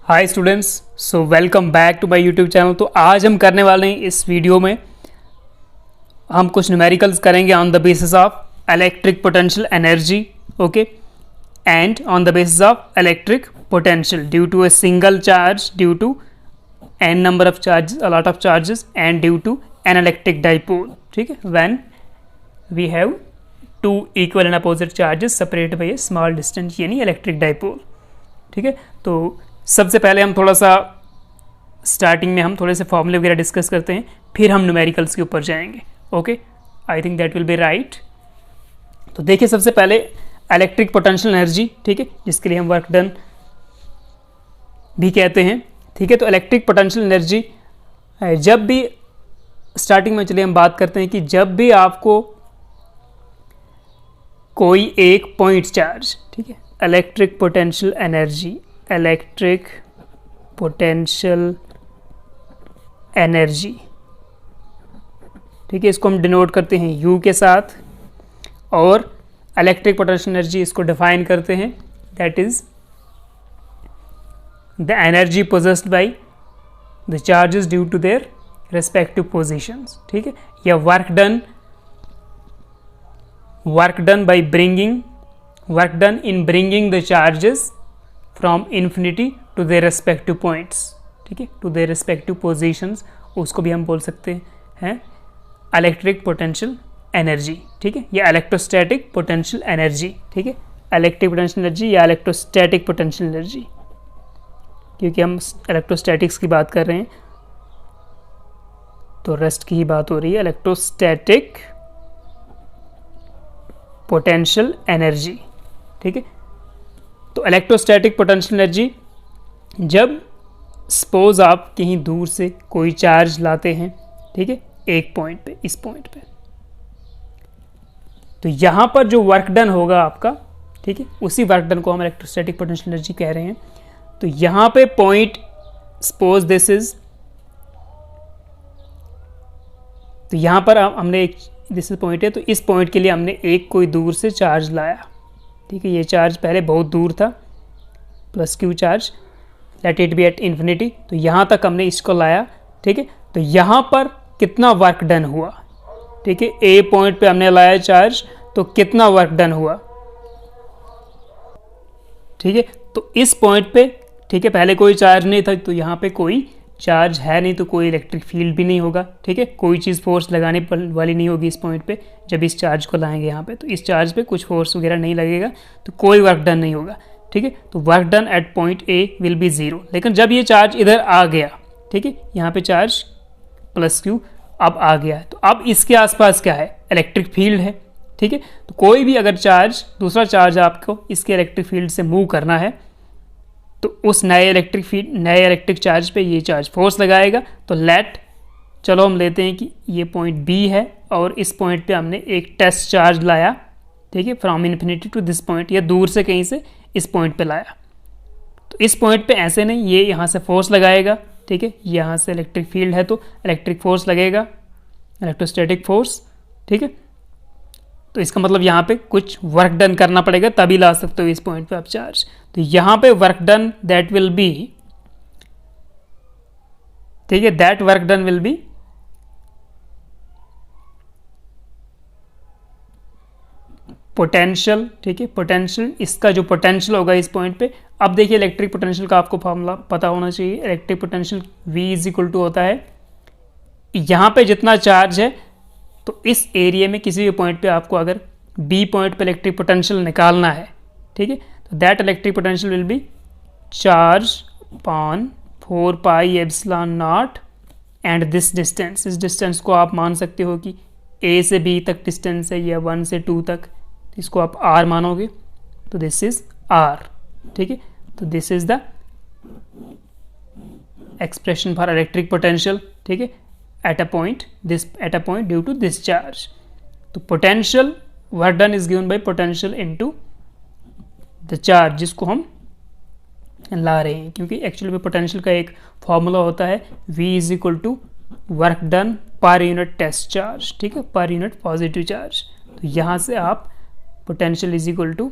Hi students, so welcome back to my YouTube channel. तो आज हम करने वाले हैं इस वीडियो में हम कुछ न्यूमेरिकल्स करेंगे on the basis of electric potential energy, okay, and on the basis of electric potential due to a single charge, due to n number of charges, a lot of charges, and due to an electric dipole. ठीक है, when we have two equal and opposite charges separated by a small distance, यानी electric dipole. ठीक है, तो सबसे पहले हम थोड़ा सा स्टार्टिंग में हम थोड़े से फॉर्मूले वगैरह डिस्कस करते हैं, फिर हम न्यूमेरिकल्स के ऊपर जाएंगे। Okay, I think that will B right. तो देखिए, सबसे पहले इलेक्ट्रिक पोटेंशियल एनर्जी, ठीक है, जिसके लिए हम वर्क डन भी कहते हैं। ठीक है, तो इलेक्ट्रिक पोटेंशियल एनर्जी जब भी स्टार्टिंग में, चलिए हम बात करते हैं कि जब भी आपको कोई एक पॉइंट चार्ज, ठीक है, electric potential energy, electric potential energy, ठीक है, इसको हम डिनोट करते हैं U के साथ, और इलेक्ट्रिक पोटेंशियल एनर्जी इसको डिफाइन करते हैं, that is the energy possessed by the charges due to their respective positions. ठीक है, या work done by bringing, work done in bringing the charges from infinity to their respective points, ठीक है, to their respective positions, उसको भी हम बोल सकते हैं इलेक्ट्रिक पोटेंशियल एनर्जी। ठीक है, या इलेक्ट्रोस्टैटिक पोटेंशियल एनर्जी। ठीक है, इलेक्ट्रिक पोटेंशियल एनर्जी या इलेक्ट्रोस्टैटिक पोटेंशियल एनर्जी, क्योंकि हम इलेक्ट्रोस्टैटिक्स की बात कर रहे हैं तो रेस्ट की ही बात हो रही है, इलेक्ट्रोस्टैटिक पोटेंशियल एनर्जी। ठीक है, तो इलेक्ट्रोस्टैटिक पोटेंशियल एनर्जी, जब सपोज आप कहीं दूर से कोई चार्ज लाते हैं, ठीक है, एक पॉइंट पे, इस पॉइंट पे, तो यहां पर जो वर्क डन होगा आपका, ठीक है, उसी वर्क डन को हम इलेक्ट्रोस्टैटिक पोटेंशियल एनर्जी कह रहे हैं। तो यहां पे पॉइंट, सपोज दिस इज, तो यहां पर हमने एक, दिस इज पॉइंट है, तो इस पॉइंट के लिए हमने एक कोई दूर से चार्ज लाया। ठीक है, ये चार्ज पहले बहुत दूर था, plus Q charge, let it be at infinity, तो यहाँ तक हमने इसको लाया। ठीक है, तो यहाँ पर कितना वर्क डन हुआ, ठीक है, ए पॉइंट पे हमने लाया चार्ज, तो कितना वर्क डन हुआ। ठीक है, तो इस पॉइंट पे, ठीक है, पहले कोई चार्ज नहीं था, तो यहाँ पे कोई चार्ज है नहीं, तो कोई इलेक्ट्रिक फील्ड भी नहीं होगा। ठीक है, कोई चीज़ फोर्स लगाने वाली नहीं होगी इस पॉइंट पे। जब इस चार्ज को लाएंगे यहाँ पे, तो इस चार्ज पे कुछ फोर्स वगैरह नहीं लगेगा, तो कोई वर्क डन नहीं होगा। ठीक है, तो work done at point A will be 0। लेकिन जब ये चार्ज इधर आ गया, ठीक है, यहाँ पे चार्ज प्लस क्यू अब आ गया है, तो अब इसके आसपास क्या है, इलेक्ट्रिक फील्ड है। ठीक है, तो कोई भी अगर चार्ज, दूसरा चार्ज आपको इसके इलेक्ट्रिक फील्ड से मूव करना है, तो उस नए इलेक्ट्रिक चार्ज पे ये चार्ज फोर्स लगाएगा। तो चलो हम लेते हैं कि ये पॉइंट बी है, और इस पॉइंट पे हमने एक टेस्ट चार्ज लाया, ठीक है, from infinity to this point, या दूर से कहीं से इस पॉइंट पे लाया। तो इस पॉइंट पे ऐसे नहीं, ये यहाँ से फोर्स लगाएगा। ठीक है, यहाँ से इलेक्ट्रिक फील्ड है, तो इलेक्ट्रिक फोर्स लगेगा, इलेक्ट्रोस्टैटिक फोर्स। ठीक है, तो इसका मतलब यहाँ पे कुछ वर्क डन करना पड़ेगा, तभी ला सकते हो इस पॉइंट पे आप चार्ज। तो यहाँ पे work done that will B, ठीक है, that work done will be potential. ठीक है, पोटेंशियल, इसका जो पोटेंशियल होगा इस पॉइंट पे। अब देखिए, इलेक्ट्रिक पोटेंशियल का आपको फॉर्मूला पता होना चाहिए। Electric potential V is equal to होता है, यहाँ पे जितना चार्ज है, तो इस एरिया में किसी भी पॉइंट पे आपको अगर B पॉइंट पे इलेक्ट्रिक पोटेंशियल निकालना है, ठीक है, तो that electric potential will B charge upon 4 pi epsilon not and this distance. इस डिस्टेंस को आप मान सकते हो कि A से B तक डिस्टेंस है, या 1 से 2 तक, इसको आप R मानोगे, तो दिस इज R। ठीक है, तो this is the expression for electric potential. ठीक है, at a point due to this charge. तो potential work done is given by potential into the charge, जिसको हम ला रहे हैं, क्योंकि एक्चुअली में पोटेंशियल का एक फॉर्मूला होता है, V is equal to work done per unit test charge. ठीक है, पर यूनिट पॉजिटिव चार्ज। तो यहाँ से आप potential is equal to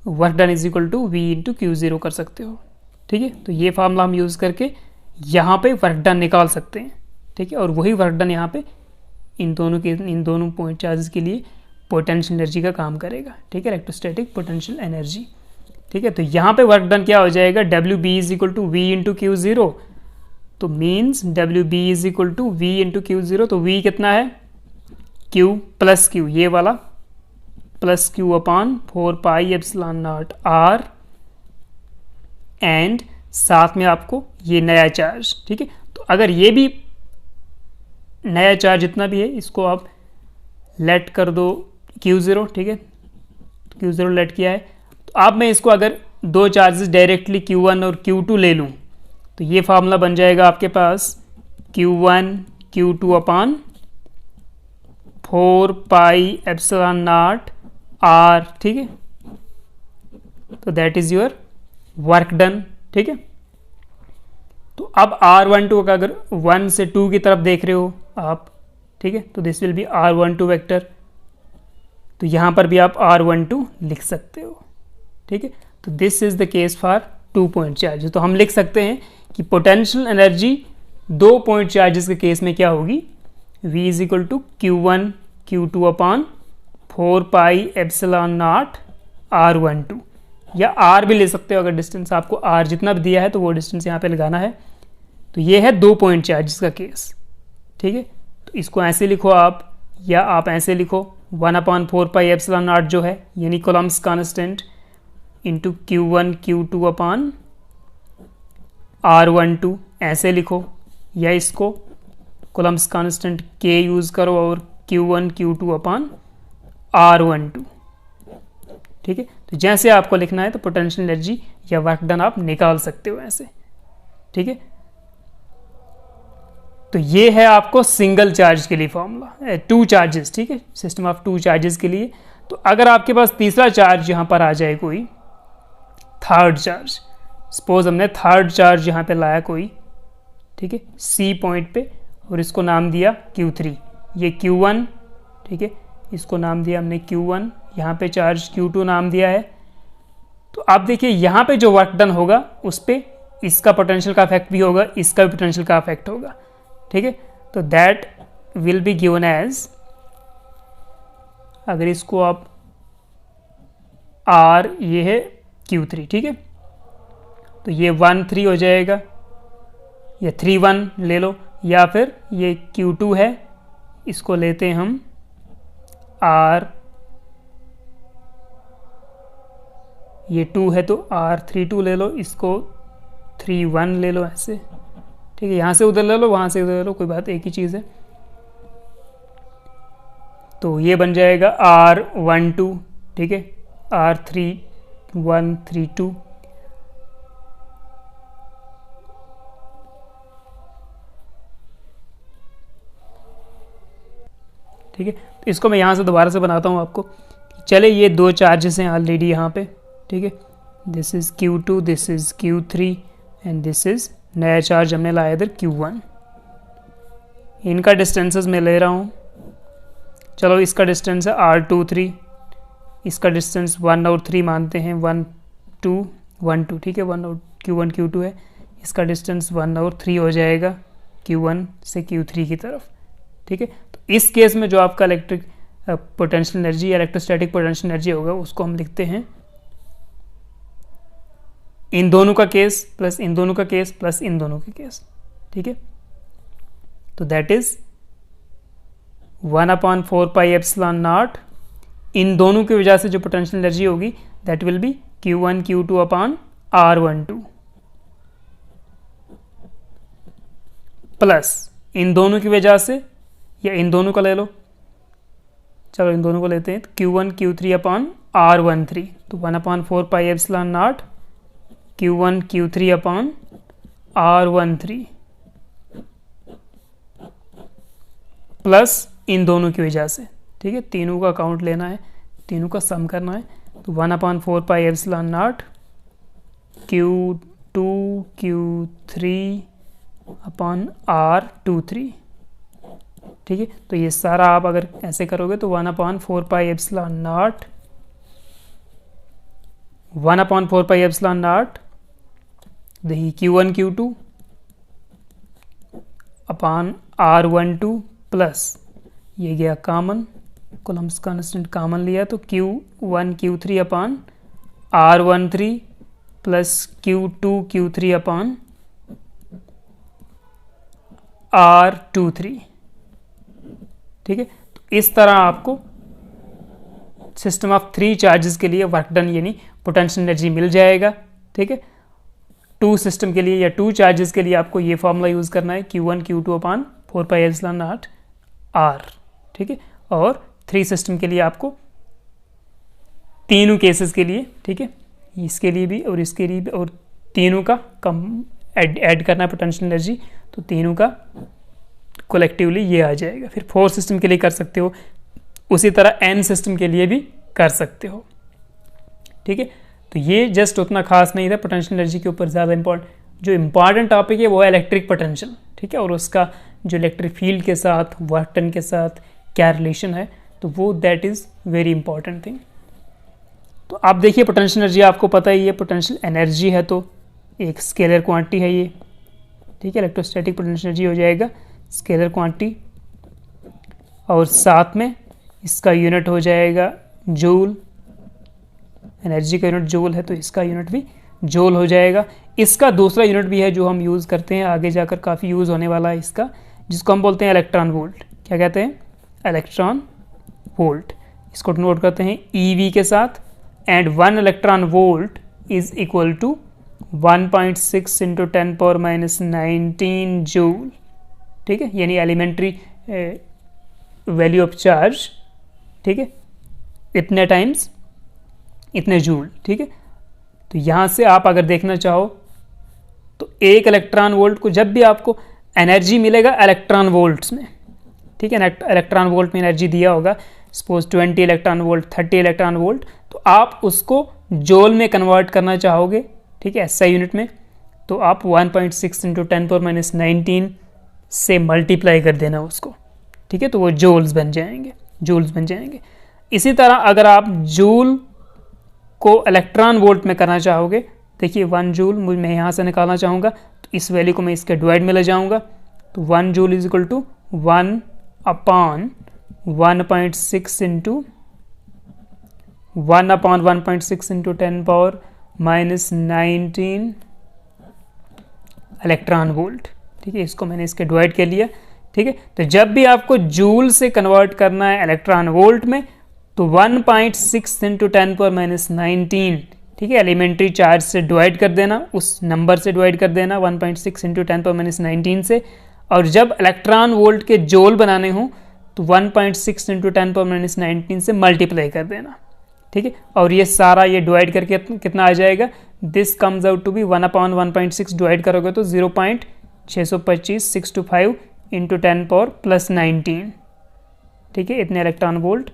work done is equal to V into Q 0 कर सकते हो। ठीक है। तो ये फार्मूला हम यूज़ करके यहाँ पे वर्क डन निकाल सकते हैं, ठीक है। और वही वर्क डन यहाँ पे इन दोनों पॉइंट चार्जेस के लिए पोटेंशियल एनर्जी का काम करेगा, ठीक है, इलेक्ट्रोस्टैटिक पोटेंशियल एनर्जी, ठीक है। तो यहाँ पे वर्क डन क्या हो जाएगा, W B is equal to V into Q zero, तो means W B is equal to V into Q zero. तो वी कितना है, क्यू प्लस क्यू, ये वाला plus Q upon 4 epsilon naught R, and साथ में आपको ये नया चार्ज, ठीक है। तो अगर ये भी नया चार्ज जितना भी है इसको आप लेट कर दो Q0, ठीक है, Q0 लेट किया है। तो अब मैं इसको अगर दो चार्जेस डायरेक्टली Q1 और Q2 ले लूँ तो ये फार्मूला बन जाएगा आपके पास Q1 Q2 upon 4 pi epsilon naught R, ठीक है। तो that is your work done, ठीक है। तो अब R12 का अगर 1 से 2 की तरफ देख रहे हो आप, ठीक है, तो this will be R12 vector. तो यहाँ पर भी आप R12 लिख सकते हो, ठीक है। तो this is the case for 2 point charge. तो हम लिख सकते हैं कि पोटेंशियल एनर्जी 2 पॉइंट चार्जेस के केस में क्या होगी, V is equal to Q1 Q2 upon 4 pi epsilon naught R12, या R भी ले सकते हो अगर डिस्टेंस आपको R जितना भी दिया है तो वो डिस्टेंस यहाँ पे लगाना है। तो ये है 2 पॉइंट चार्जेस का केस, ठीक है। तो इसको ऐसे लिखो आप, या आप ऐसे लिखो 1/4 पाई एप्सिलॉन नॉट जो है यानी Coulomb's constant into Q1 Q2 upon R12, ऐसे लिखो, या इसको कूलम्ब्स कांस्टेंट K यूज़ करो और Q1 Q2 अपान R12, ठीक है। तो जैसे आपको लिखना है तो पोटेंशियल एनर्जी या वर्क डन आप निकाल सकते हो ऐसे, ठीक है। तो ये है आपको सिंगल चार्ज के लिए फॉर्मूला, 2 चार्जेस, ठीक है, सिस्टम ऑफ 2 चार्जेस के लिए। तो अगर आपके पास तीसरा चार्ज यहाँ पर आ जाए, कोई थर्ड चार्ज, सपोज हमने थर्ड चार्ज यहाँ पे लाया कोई, ठीक है, C पॉइंट पे, और इसको नाम दिया Q3, ये Q1, ठीक है, इसको नाम दिया हमने Q1, यहाँ पे चार्ज Q2 नाम दिया है। तो आप देखिए यहाँ पे जो वर्क डन होगा उस पर इसका पोटेंशियल का इफेक्ट भी होगा, इसका भी पोटेंशियल का इफेक्ट होगा, ठीक है। तो that will be given as, अगर इसको आप R, ये है Q3, ठीक है, तो ये 1-3 हो जाएगा, या 3-1 ले लो, या फिर ये Q2 है, इसको लेते हैं हम R, ये 2 है तो R32 ले लो, इसको 3-1 ले लो, ऐसे, ठीक है। यहाँ से उधर ले लो, वहाँ से उधर ले लो, कोई बात, एक ही चीज़ है। तो ये बन जाएगा R12, ठीक है, R31 32, ठीक है। तो इसको मैं यहाँ से दोबारा से बनाता हूँ आपको। चले, ये 2 चार्जेस हैं ऑलरेडी यहाँ पे, ठीक है, this is Q2, this is Q3, and this is नया चार्ज हमने लाया इधर Q1। इनका डिस्टेंसेस मैं ले रहा हूँ, चलो इसका डिस्टेंस है R23, इसका डिस्टेंस 1 और 3 मानते हैं, 1 2, ठीक है, 1 और Q1 Q2 है, इसका डिस्टेंस 1 और 3 हो जाएगा Q1 से Q3 की तरफ, ठीक है। तो इस केस में जो आपका इलेक्ट्रिक पोटेंशियल एनर्जी या इलेक्ट्रोस्टैटिक पोटेंशियल एनर्जी होगा उसको हम लिखते हैं इन दोनों का केस प्लस इन दोनों का केस प्लस इन दोनों के केस, ठीक है। तो that is 1/4 pi epsilon naught, इन दोनों की वजह से जो पोटेंशियल एनर्जी होगी that will be Q1 Q2 upon R12, plus इन दोनों की वजह से, या इन दोनों का ले लो, चलो इन दोनों को लेते हैं, तो Q1 Q3 अपान R13, तो 1/4 pi epsilon naught Q1 Q3 upon R13, plus इन दोनों की वजह से, ठीक है, तीनों का काउंट लेना है, तीनों का सम करना है। तो 1/4 pi epsilon not Q2 Q3 upon R23, ठीक है। तो ये सारा आप अगर ऐसे करोगे तो 1/4 pi epsilon not 1/4 pi epsilon not देखिए Q1 Q2 upon R12 plus ये गया कॉमन, कूलम्ब्स कांस्टेंट कॉमन लिया तो Q1 Q3 upon R13 plus Q2 Q3 अपान R23। ठीक है, तो इस तरह आपको सिस्टम ऑफ 3 चार्जेस के लिए वर्क डन यानी पोटेंशियल एनर्जी मिल जाएगा। ठीक है, 2 सिस्टम के लिए या 2 चार्जेस के लिए आपको ये फॉर्मूला यूज़ करना है Q1 Q2 अपान 4πε0 R। ठीक है, और 3 सिस्टम के लिए आपको तीनों केसेस के लिए, ठीक है, इसके लिए भी और इसके लिए भी, और तीनों का कम ऐड करना है पोटेंशियल एनर्जी, तो तीनों का कलेक्टिवली ये आ जाएगा। फिर 4 सिस्टम के लिए कर सकते हो, उसी तरह n सिस्टम के लिए भी कर सकते हो। ठीक है, तो ये जस्ट उतना खास नहीं था पोटेंशियल एनर्जी के ऊपर ज़्यादा जो इम्पॉर्टेंट टॉपिक है वो है इलेक्ट्रिक पोटेंशियल। ठीक है, और उसका जो इलेक्ट्रिक फील्ड के साथ वर्क डन के साथ क्या रिलेशन है, तो वो that is very important thing. तो आप देखिए पोटेंशियल एनर्जी आपको पता ही है, पोटेंशियल एनर्जी है तो एक स्केलर क्वांटिटी है ये। ठीक है, इलेक्ट्रोस्टैटिक पोटेंशियल एनर्जी हो जाएगा स्केलर क्वांटिटी, और साथ में इसका यूनिट हो जाएगा जूल। एनर्जी का यूनिट जूल है तो इसका यूनिट भी जूल हो जाएगा। इसका दूसरा यूनिट भी है जो हम यूज़ करते हैं, आगे जाकर काफ़ी यूज़ होने वाला है इसका, जिसको हम बोलते हैं इलेक्ट्रॉन वोल्ट। क्या कहते हैं? Electron volt. इसको नोट करते हैं EV के साथ, and 1 electron volt is equal to 1.6 into 10⁻19 joule. ठीक है, यानी एलिमेंट्री वैल्यू ऑफ चार्ज। ठीक है, इतने टाइम्स इतने जूल। ठीक है, तो यहाँ से आप अगर देखना चाहो तो 1 इलेक्ट्रॉन वोल्ट को जब भी आपको एनर्जी मिलेगा इलेक्ट्रॉन वोल्ट्स में, ठीक है, इलेक्ट्रॉन वोल्ट में एनर्जी दिया होगा, suppose 20 electron volt, 30 electron volt, तो आप उसको जूल में कन्वर्ट करना चाहोगे, ठीक है, SI यूनिट में, तो आप 1.6 इंटू 10⁻19 से मल्टीप्लाई कर देना उसको। ठीक है, तो वो जूल्स बन जाएंगे। इसी तरह अगर आप जूल को इलेक्ट्रॉन वोल्ट में करना चाहोगे, देखिए 1 जूल मैं यहाँ से निकालना चाहूँगा, तो इस वैल्यू को मैं इसके डिवाइड में ले जाऊँगा, तो 1 joule is equal to 1 upon 1.6 into 1/1.6 into 10⁻19 electron volt. ठीक है, इसको मैंने इसके डिवाइड कर लिया। ठीक है, तो जब भी आपको जूल से कन्वर्ट करना है इलेक्ट्रॉन वोल्ट में, तो 1.6 इंटू 10⁻19, ठीक है, एलिमेंट्री चार्ज से डिवाइड कर देना, उस नंबर से डिवाइड कर देना 1.6 इंटू 10⁻19 से, और जब इलेक्ट्रॉन वोल्ट के जूल बनाने हों तो 1.6 इंटू 10⁻19 से मल्टीप्लाई कर देना। ठीक है, और ये सारा ये डिवाइड करके कितना आ जाएगा, this comes out to be 1/1.6 divide करोगे तो 0.625 इंटू 10⁻+19। ठीक है, इतने इलेक्ट्रॉन वोल्ट,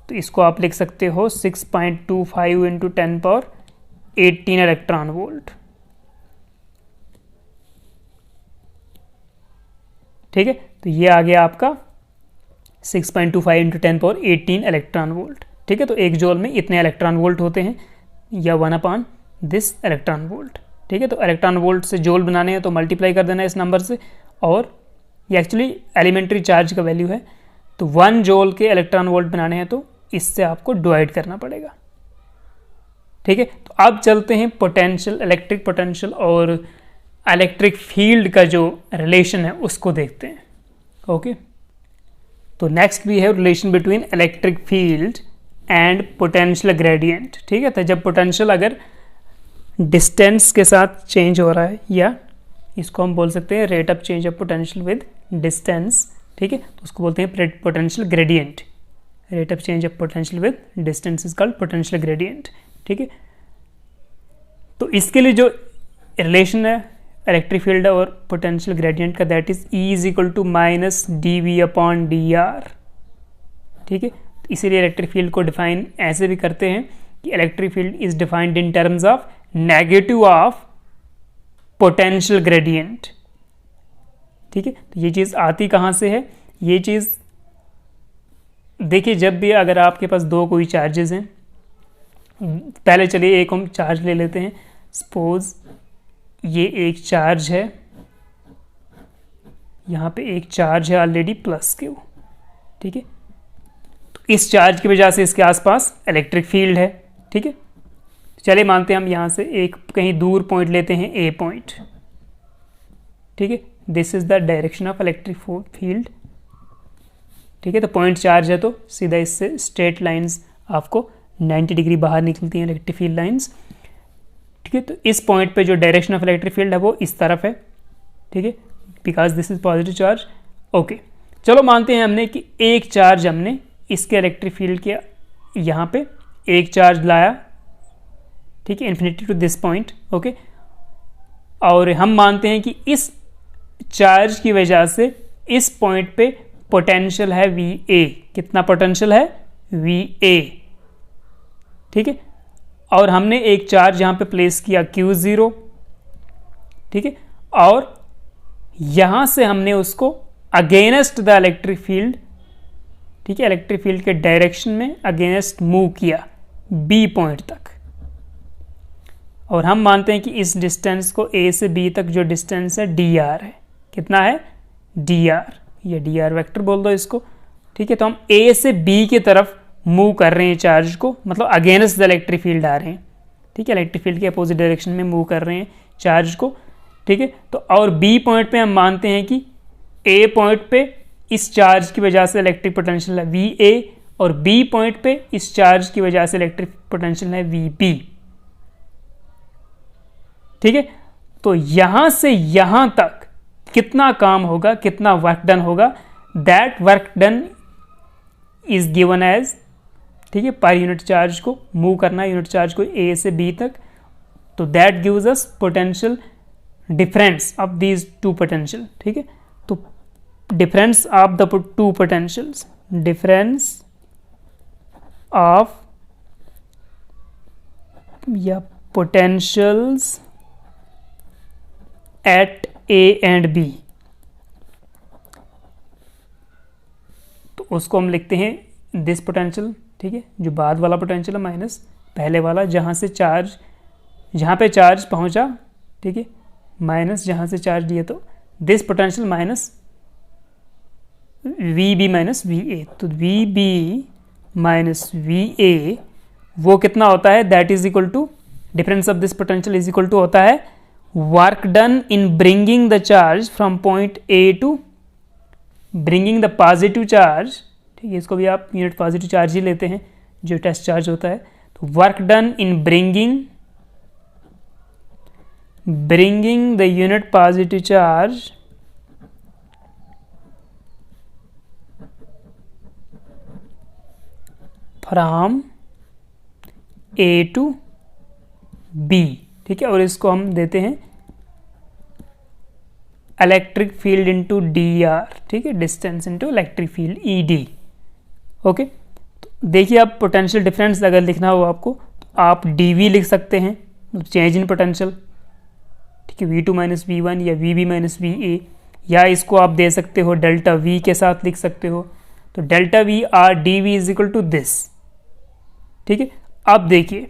तो इसको आप लिख सकते हो 6.25 इंटू 10⁻18 इलेक्ट्रॉन वोल्ट। ठीक है, तो ये आ गया आपका 6.25 इंटू 10⁻18 इलेक्ट्रॉन वोल्ट। ठीक है, तो एक जूल में इतने इलेक्ट्रॉन वोल्ट होते हैं, या 1 दिस इलेक्ट्रॉन वोल्ट। ठीक है, तो इलेक्ट्रॉन वोल्ट से जूल बनाने हैं तो मल्टीप्लाई कर देना है इस नंबर से, और ये एक्चुअली एलिमेंट्री चार्ज का वैल्यू है, तो 1 जूल के इलेक्ट्रॉन वोल्ट बनाने हैं तो इससे आपको डिवाइड करना पड़ेगा। ठीक है, तो अब चलते हैं पोटेंशियल, इलेक्ट्रिक पोटेंशियल और इलेक्ट्रिक फील्ड का जो रिलेशन है उसको देखते हैं। ओके, तो नेक्स्ट भी है relation between electric field and potential gradient. ठीक है, तो जब पोटेंशियल अगर डिस्टेंस के साथ चेंज हो रहा है, या इसको हम बोल सकते हैं rate of change of potential with distance. ठीक है, तो उसको बोलते हैं potential gradient. Rate of change of potential with distance is called potential gradient. ठीक है, तो इसके लिए जो रिलेशन है इलेक्ट्रिक फील्ड और पोटेंशियल ग्रेडियंट का, that is E is equal to -dV/dr। ठीक है, तो इसीलिए इलेक्ट्रिक फील्ड को डिफाइन ऐसे भी करते हैं कि electric field is defined in terms of negative of potential gradient. ठीक है, तो ये चीज़ आती कहाँ से है? ये चीज़ देखिए, जब भी अगर आपके पास दो कोई चार्जेस हैं, पहले चलिए एक हम चार्ज ले लेते हैं, सपोज ये एक चार्ज है, यहाँ पे एक चार्ज है ऑलरेडी प्लस क्यू, ठीक है। तो इस चार्ज की वजह से इसके आसपास इलेक्ट्रिक फील्ड है, ठीक है। चलिए मानते हैं हम यहाँ से एक कहीं दूर पॉइंट लेते हैं, ए पॉइंट, ठीक है। This is the direction of electric field, ठीक है। तो पॉइंट चार्ज है तो सीधा इससे स्ट्रेट लाइंस आपको 90 डिग्री बाहर निकलती हैं इलेक्ट्रिक फील्ड लाइंस, ठीक है। तो इस पॉइंट पे जो डायरेक्शन ऑफ इलेक्ट्रिक फील्ड है वो इस तरफ है, ठीक है, because this is positive charge. Okay, चलो मानते हैं हमने कि एक चार्ज हमने इसके इलेक्ट्रिक फील्ड के यहाँ पे एक चार्ज लाया, ठीक है, infinity to this point, okay. और हम मानते हैं कि इस चार्ज की वजह से इस पॉइंट पे पोटेंशियल है VA। कितना पोटेंशियल है? VA, ठीक है। और हमने एक चार्ज यहाँ पे प्लेस किया Q0, ठीक है, और यहाँ से हमने उसको अगेंस्ट द इलेक्ट्रिक फील्ड, ठीक है, इलेक्ट्रिक फील्ड के डायरेक्शन में अगेंस्ट मूव किया B पॉइंट तक। और हम मानते हैं कि इस डिस्टेंस को A से B तक जो डिस्टेंस है dr है। कितना है? dr, ये dr वेक्टर बोल दो इसको, ठीक है। तो हम A से B की तरफ मूव कर रहे हैं चार्ज को, मतलब अगेंस्ट द इलेक्ट्रिक फील्ड आ रहे हैं, ठीक है, इलेक्ट्रिक फील्ड के अपोजिट डायरेक्शन में मूव कर रहे हैं चार्ज को, ठीक है। तो और B पॉइंट पे हम मानते हैं कि A पॉइंट पे इस चार्ज की वजह से इलेक्ट्रिक पोटेंशियल है VA, और B पॉइंट पे इस चार्ज की वजह से इलेक्ट्रिक पोटेंशियल है VB, ठीक है। तो यहां से यहां तक कितना काम होगा, कितना वर्क डन होगा, that work done is given as, ठीक है, पर यूनिट चार्ज को मूव करना है यूनिट चार्ज को A से B तक, तो that gives us potential difference of these two potential, ठीक है। तो difference of the two potentials, difference of या potentials at A and B, तो उसको हम लिखते हैं दिस पोटेंशियल, ठीक है, जो बाद वाला पोटेंशियल है माइनस पहले वाला, जहाँ से चार्ज, जहाँ पे चार्ज पहुँचा, ठीक है, माइनस जहाँ से चार्ज दिया, तो this potential minus VB minus VA। तो VB माइनस VA वो कितना होता है? That is equal to difference of this potential is equal to होता है work done in bringing the charge from point A to bringing the positive charge, ठीक है, इसको भी आप यूनिट पॉजिटिव चार्ज ही लेते हैं जो टेस्ट चार्ज होता है। तो work done in bringing the unit positive charge from A to B, ठीक है, और इसको हम देते हैं इलेक्ट्रिक फील्ड इंटू dr, ठीक है, distance into electric field ED, okay. तो देखिए आप पोटेंशियल डिफरेंस अगर लिखना हो आपको, तो आप dV लिख सकते हैं, चेंज इन पोटेंशियल, ठीक है, V2 माइनस V1 या VB माइनस VA, या इसको आप दे सकते हो डेल्टा V के साथ लिख सकते हो। तो delta V or dV is equal to this, ठीक है। अब देखिए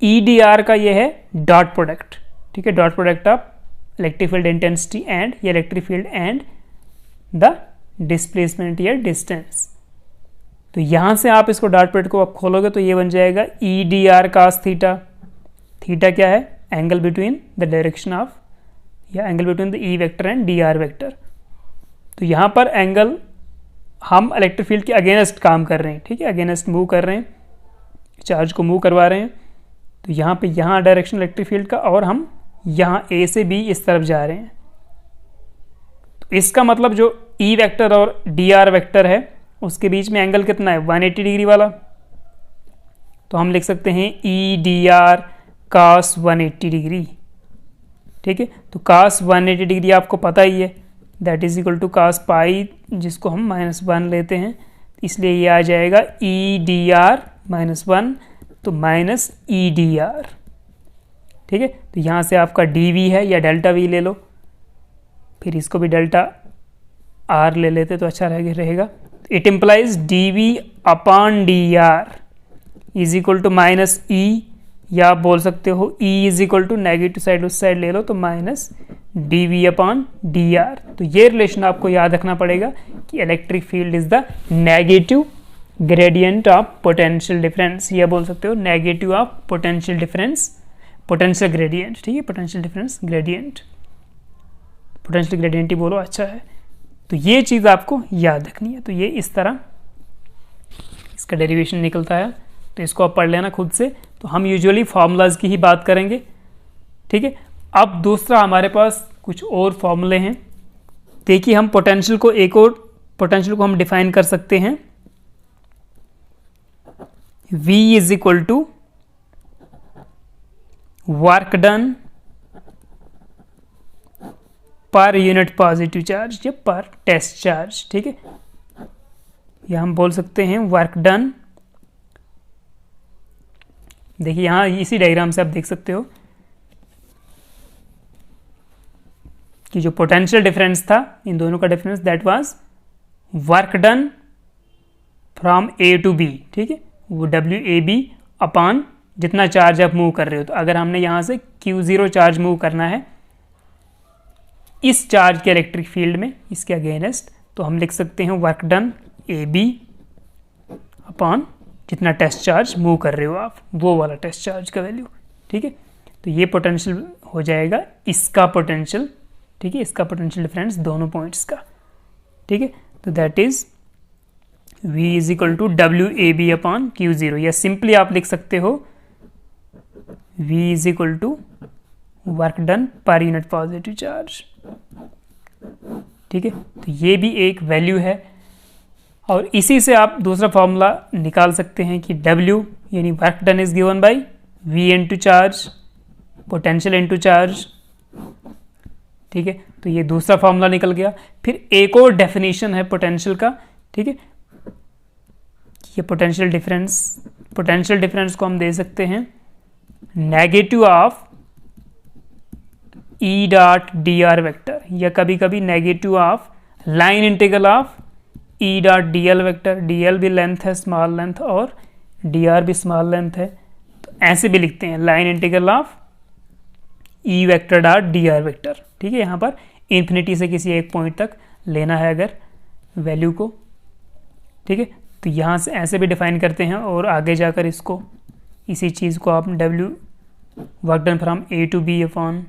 EDR का ये है डॉट प्रोडक्ट, ठीक है, dot product of electric field intensity and या electric field and the displacement या डिस्टेंस। तो यहां से आप इसको डॉट प्रोडक्ट को आप खोलोगे तो ये बन जाएगा EDR cos थीटा। थीटा क्या है? Angle between the direction of या angle between the E vector and DR vector. तो यहां पर एंगल हम इलेक्ट्रिक फील्ड के अगेंस्ट काम कर रहे हैं, ठीक है, अगेंस्ट मूव कर रहे हैं, चार्ज को मूव करवा रहे हैं। तो यहाँ पे यहाँ डायरेक्शन इलेक्ट्रिक फील्ड का, और हम यहाँ A से B इस तरफ जा रहे हैं। तो इसका मतलब जो E वेक्टर और DR वेक्टर है उसके बीच में एंगल कितना है? 180 डिग्री वाला। तो हम लिख सकते हैं EDR cos 180 डिग्री, ठीक है। तो cos 180 डिग्री आपको पता ही है, that is equal to cos pi, जिसको हम -1 लेते हैं, इसलिए ये आ जाएगा EDR -1, तो माइनस EDR, ठीक है। तो यहाँ से आपका DV है या डेल्टा V ले लो, फिर इसको भी डेल्टा R ले लेते तो अच्छा रहेगा। It implies DV upon DR is equal to minus E या आप बोल सकते हो E is equal to negative side उस साइड ले लो तो माइनस dV अपॉन dr। तो ये रिलेशन आपको याद रखना पड़ेगा कि electric field is the negative gradient of potential difference, या बोल सकते हो negative of potential difference, potential gradient. ठीक है, potential difference gradient, potential gradient ही बोलो, अच्छा है। तो ये चीज़ आपको याद रखनी है। तो ये इस तरह इसका डेरिवेशन निकलता है, तो इसको आप पढ़ लेना खुद से। तो हम यूजुअली फार्मूलाज की ही बात करेंगे। ठीक है, अब दूसरा हमारे पास कुछ और फॉर्मूले हैं। देखिए, हम पोटेंशियल को एक और पोटेंशियल को हम डिफाइन कर सकते हैं, V is equal to work done per unit positive charge या पर टेस्ट चार्ज। ठीक है, या हम बोल सकते हैं वर्क डन। देखिए यहां इसी डायग्राम से आप देख सकते हो कि जो पोटेंशियल डिफरेंस था इन दोनों का difference, that was work done from A to B। ठीक है, वो WAB अपॉन जितना चार्ज आप मूव कर रहे हो। तो अगर हमने यहां से Q0 चार्ज मूव करना है इस चार्ज के इलेक्ट्रिक फील्ड में, इसके अगेंस्ट, तो हम लिख सकते हैं वर्क डन AB अपॉन जितना टेस्ट चार्ज मूव कर रहे हो आप, वो वाला टेस्ट चार्ज का वैल्यू। ठीक है, तो ये पोटेंशियल हो जाएगा इसका पोटेंशियल। ठीक है, इसका पोटेंशियल डिफरेंस दोनों पॉइंट्स का। ठीक है, तो that is V is equal to WAB upon Q0, या सिंपली आप लिख सकते हो V is equal to work done per unit positive charge. ठीक है, तो ये भी एक वैल्यू है। और इसी से आप दूसरा फॉर्मूला निकाल सकते हैं कि W यानी work done is given bye V into charge, potential into charge. ठीक है, तो ये दूसरा फॉर्मूला निकल गया। फिर एक और डेफिनेशन है पोटेंशियल का। ठीक है, ये पोटेंशियल डिफरेंस को हम दे सकते हैं negative of E dot dr vector, या कभी कभी negative of line integral of E dot dl vector. dl भी लेंथ है, स्मॉल लेंथ, और dr भी स्मॉल लेंथ है। तो ऐसे भी लिखते हैं line integral of E vector dot dr vector. ठीक है, यहाँ पर इन्फिनिटी से किसी एक पॉइंट तक लेना है अगर वैल्यू को। ठीक है, तो यहाँ से ऐसे भी डिफाइन करते हैं, और आगे जाकर इसको इसी चीज़ को आप W work done from A to B upon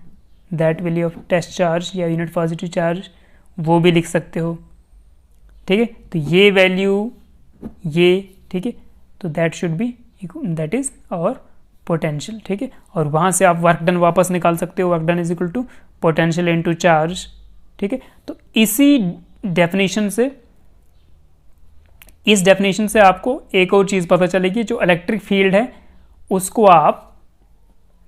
that value of test charge या यूनिट पॉजिटिव चार्ज, वो भी लिख सकते हो। ठीक है, तो ये वैल्यू ये, ठीक है, तो that should be, that is और पोटेंशियल। ठीक है, और वहाँ से आप वर्क डन वापस निकाल सकते हो, work done is equal to potential into charge. ठीक है, तो इसी डेफिनेशन से, इस डेफिनेशन से आपको एक और चीज़ पता चलेगी, जो इलेक्ट्रिक फील्ड है उसको आप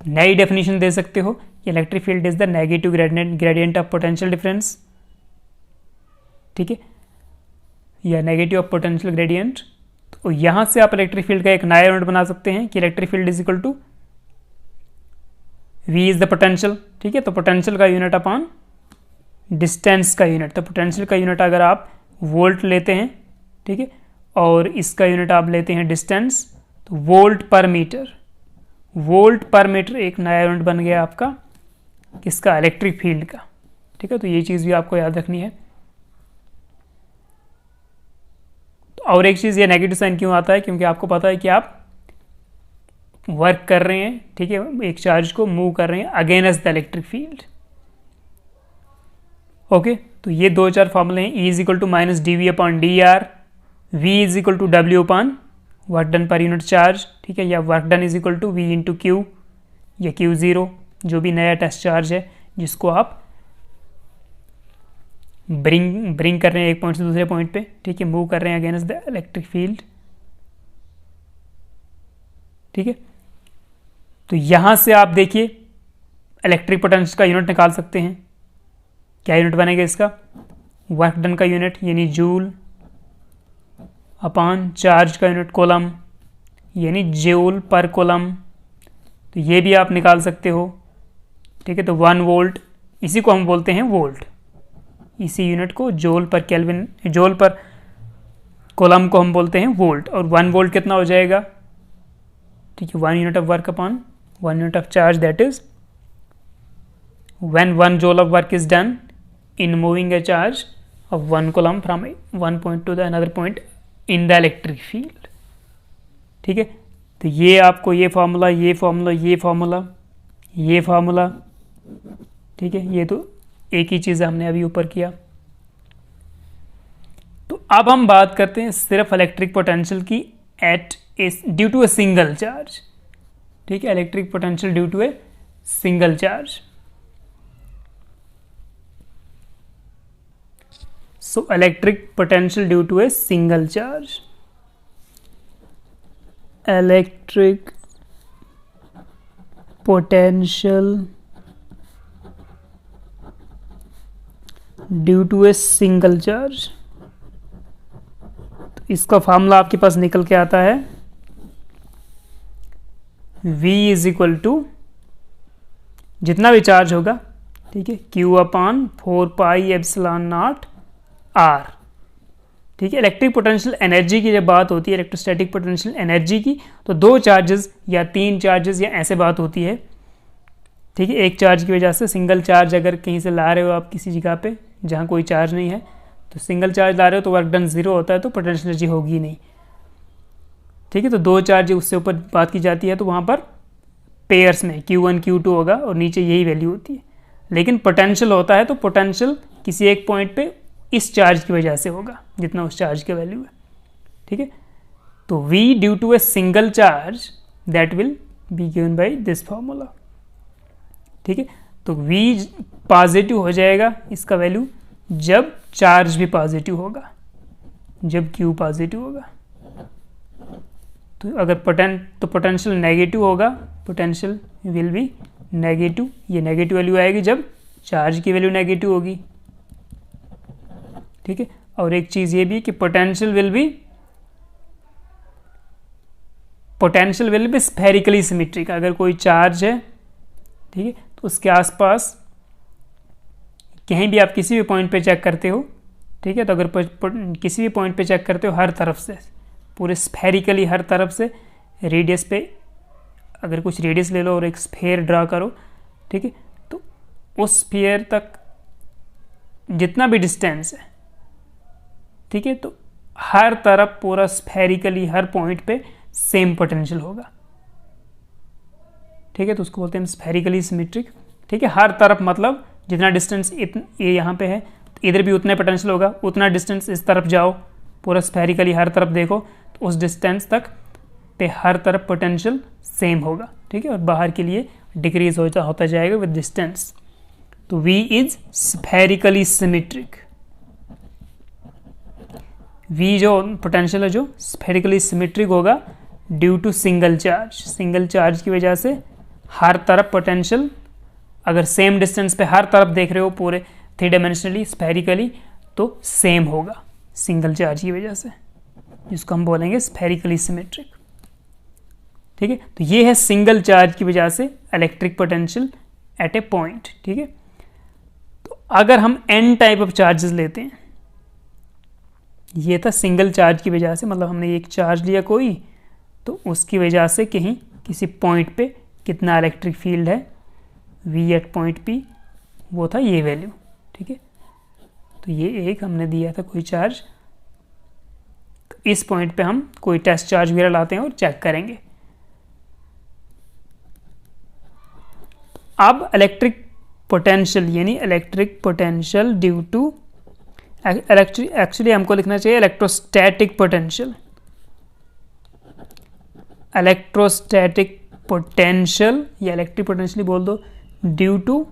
नई डेफिनेशन दे सकते हो। Electric field is the negative gradient of potential difference. ठीक है, या नेगेटिव ऑफ पोटेंशियल ग्रेडियंट। तो यहां से आप इलेक्ट्रिक फील्ड का एक नया यूनिट बना सकते हैं कि electric field is equal to V is the potential. ठीक है, तो पोटेंशियल का यूनिट अपॉन डिस्टेंस का यूनिट। तो पोटेंशियल का यूनिट अगर आप वोल्ट लेते हैं, ठीक है, और इसका यूनिट आप लेते हैं डिस्टेंस, तो वोल्ट पर मीटर। वोल्ट पर मीटर एक नया यूनिट बन गया आपका किसका, इलेक्ट्रिक फील्ड का। ठीक है, तो ये चीज़ भी आपको याद रखनी है। तो और एक चीज़, ये नेगेटिव साइन क्यों आता है, क्योंकि आपको पता है कि आप वर्क कर रहे हैं, ठीक है, एक चार्ज को मूव कर रहे हैं against the electric field. Okay, तो ये दो चार फॉर्मूले हैं। E is equal to minus dV upon dr, V is equal to W upon work done per unit charge. ठीक है, या work done is equal to V into Q या Q0, जो भी नया टेस्ट चार्ज है जिसको आप ब्रिंग कर रहे हैं एक पॉइंट से दूसरे पॉइंट पे। ठीक है, मूव कर रहे हैं अगेंस्ट द इलेक्ट्रिक फील्ड। ठीक है, तो यहां से आप देखिए इलेक्ट्रिक पोटेंशियल का यूनिट निकाल सकते हैं। क्या यूनिट बनेगा इसका, वर्क डन का यूनिट यानी जूल अपॉन चार्ज का यूनिट कोलम यानी जूल पर कोलम। तो ये भी आप निकाल सकते हो। ठीक है, तो 1 वोल्ट, इसी को हम बोलते हैं वोल्ट। इसी यूनिट को जूल पर केल्विन, जूल पर कोलम को हम बोलते हैं वोल्ट। और 1 वोल्ट कितना हो जाएगा, ठीक है, 1 unit of work upon 1 unit of charge, that is when 1 joule of work is done in moving a charge of 1 coulomb from one point to the another point in the electric field. ठीक है, तो ये आपको ये formula, ये formula, ये formula, ये formula, ठीक है, ये तो एक ही चीज़ हमने अभी ऊपर किया। तो अब हम बात करते हैं सिर्फ इलेक्ट्रिक पोटेंशियल की at due to a single charge. ठीक है, electric potential due to a single charge. So electric potential due to a single charge, electric potential due to a single charge. तो इसका फार्मूला आपके पास निकल के आता है V इज इक्वल टू जितना भी चार्ज होगा, ठीक है, Q/4πε0 R। ठीक है, इलेक्ट्रिक पोटेंशियल एनर्जी की जब बात होती है, इलेक्ट्रोस्टैटिक पोटेंशियल एनर्जी की, तो 2 चार्जेस या 3 चार्जेस या ऐसे बात होती है। ठीक है, एक चार्ज की वजह से, सिंगल चार्ज अगर कहीं से ला रहे हो आप किसी जगह पे जहाँ कोई चार्ज नहीं है, तो सिंगल चार्ज ला रहे हो तो वर्क डन 0 होता है, तो पोटेंशियल एनर्जी होगी नहीं। ठीक है, तो 2 चार्ज उससे ऊपर बात की जाती है तो वहाँ पर पेयर्स में Q1 Q2 होगा और नीचे यही वैल्यू होती है। लेकिन पोटेंशियल होता है तो पोटेंशियल किसी एक पॉइंट पे इस चार्ज की वजह से होगा जितना उस चार्ज की वैल्यू है। ठीक है, तो V due to a single charge that will be given by this formula. ठीक है, तो V पॉजिटिव हो जाएगा इसका वैल्यू जब चार्ज भी पॉजिटिव होगा, जब Q पॉजिटिव होगा। तो अगर पोटेंशियल नेगेटिव होगा, पोटेंशियल विल बी नेगेटिव, ये नेगेटिव वैल्यू आएगी जब चार्ज की वैल्यू नेगेटिव होगी। ठीक है, और एक चीज़ ये भी कि potential will B spherically symmetric. अगर कोई चार्ज है, ठीक है, तो उसके आसपास कहीं भी आप किसी भी पॉइंट पे चेक करते हो, ठीक है, तो अगर किसी भी पॉइंट पे चेक करते हो हर तरफ से, पूरे स्फेरिकली हर तरफ से रेडियस पे, अगर कुछ रेडियस ले लो और एक स्फेयर ड्रा करो, ठीक है, तो उस स्फेयर तक जितना भी डिस्टेंस है, ठीक है, तो हर तरफ पूरा स्फेरिकली हर पॉइंट पे सेम पोटेंशियल होगा। ठीक है, तो उसको बोलते हैं स्फेरिकली सिमेट्रिक। ठीक है, हर तरफ मतलब जितना डिस्टेंस ये यहाँ पे है तो इधर भी उतना पोटेंशियल होगा, उतना डिस्टेंस इस तरफ जाओ, पूरा स्फेरिकली हर तरफ देखो तो उस डिस्टेंस तक पे हर तरफ पोटेंशियल सेम होगा। ठीक है, और बाहर के लिए डिक्रीज होता जाएगा विद डिस्टेंस। तो V is spherically symmetric. V जो पोटेंशियल है जो स्फेरिकली सिमेट्रिक होगा due to single charge. Single charge की वजह से हर तरफ पोटेंशियल, अगर सेम डिस्टेंस पे हर तरफ देख रहे हो पूरे 3 डायमेंशनली स्फेरिकली, तो सेम होगा सिंगल चार्ज की वजह से, जिसको हम बोलेंगे स्फेरिकली सिमेट्रिक। ठीक है, तो ये है सिंगल चार्ज की वजह से electric potential at A point. ठीक है, तो अगर हम n टाइप ऑफ चार्जेस लेते हैं, ये था सिंगल चार्ज की वजह से, मतलब हमने एक चार्ज लिया कोई, तो उसकी वजह से कहीं किसी पॉइंट पे कितना इलेक्ट्रिक फील्ड है V एट पॉइंट P, वो था ये वैल्यू। ठीक है, तो ये एक हमने दिया था कोई चार्ज, तो इस पॉइंट पे हम कोई टेस्ट चार्ज वगैरह लाते हैं और चेक करेंगे। अब इलेक्ट्रिक पोटेंशियल यानी electric potential due to, actually हमको लिखना चाहिए इलेक्ट्रोस्टैटिक पोटेंशियल। इलेक्ट्रोस्टैटिक पोटेंशियल या इलेक्ट्रिक पोटेंशियल बोल दो due to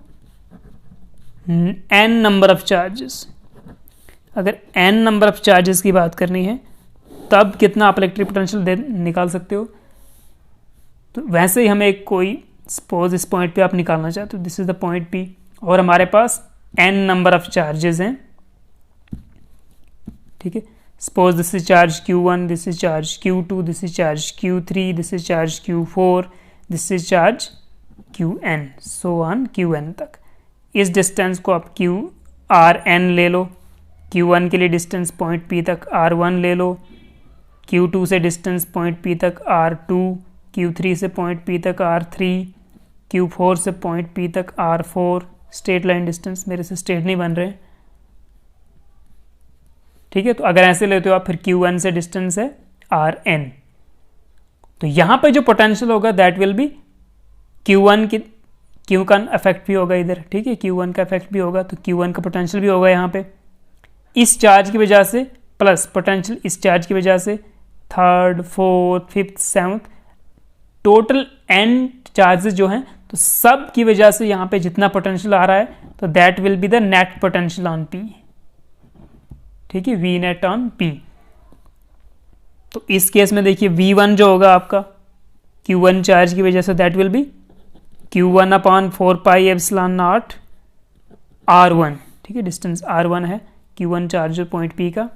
n number of charges. अगर n नंबर ऑफ चार्जेस की बात करनी है तब कितना आप इलेक्ट्रिक पोटेंशियल निकाल सकते हो। तो वैसे ही हमें कोई सपोज इस पॉइंट पे आप निकालना चाहते हो, this is the point P, और हमारे पास n नंबर ऑफ चार्जेस हैं। ठीक है, suppose this is charge Q1, this is charge Q2, this is charge Q3, this is charge Q4, this is charge Qn, so on Qn तक। इस distance को आप Rn ले लो, Q1 के लिए डिस्टेंस पॉइंट P तक R1 ले लो, Q2 से डिस्टेंस पॉइंट P तक R2, Q3 से पॉइंट P तक R3, Q4 से पॉइंट P तक R4 स्ट्रेट लाइन डिस्टेंस, मेरे से स्ट्रेट नहीं बन रहे, ठीक है। तो अगर ऐसे लेते हो आप, फिर Q1 से डिस्टेंस है Rn, तो यहां पे जो पोटेंशियल होगा दैट विल बी Q1 की, Q का इफेक्ट भी होगा इधर, ठीक है, Q1 का इफेक्ट भी होगा, तो Q1 का पोटेंशियल भी होगा यहाँ पे इस चार्ज की वजह से, प्लस पोटेंशियल इस चार्ज की वजह से, third, fourth, fifth, seventh, total n charges जो हैं, तो सब की वजह से यहाँ पे जितना पोटेंशियल आ रहा है, तो that will be the net potential on P, ठीक है, V नेट ऑन P। तो इस केस में देखिए V1 जो होगा आपका Q1 चार्ज की वजह से, that will be Q1 upon 4 pi epsilon not R1, ठीक है, डिस्टेंस R1 है, Q1 चार्ज पॉइंट P का,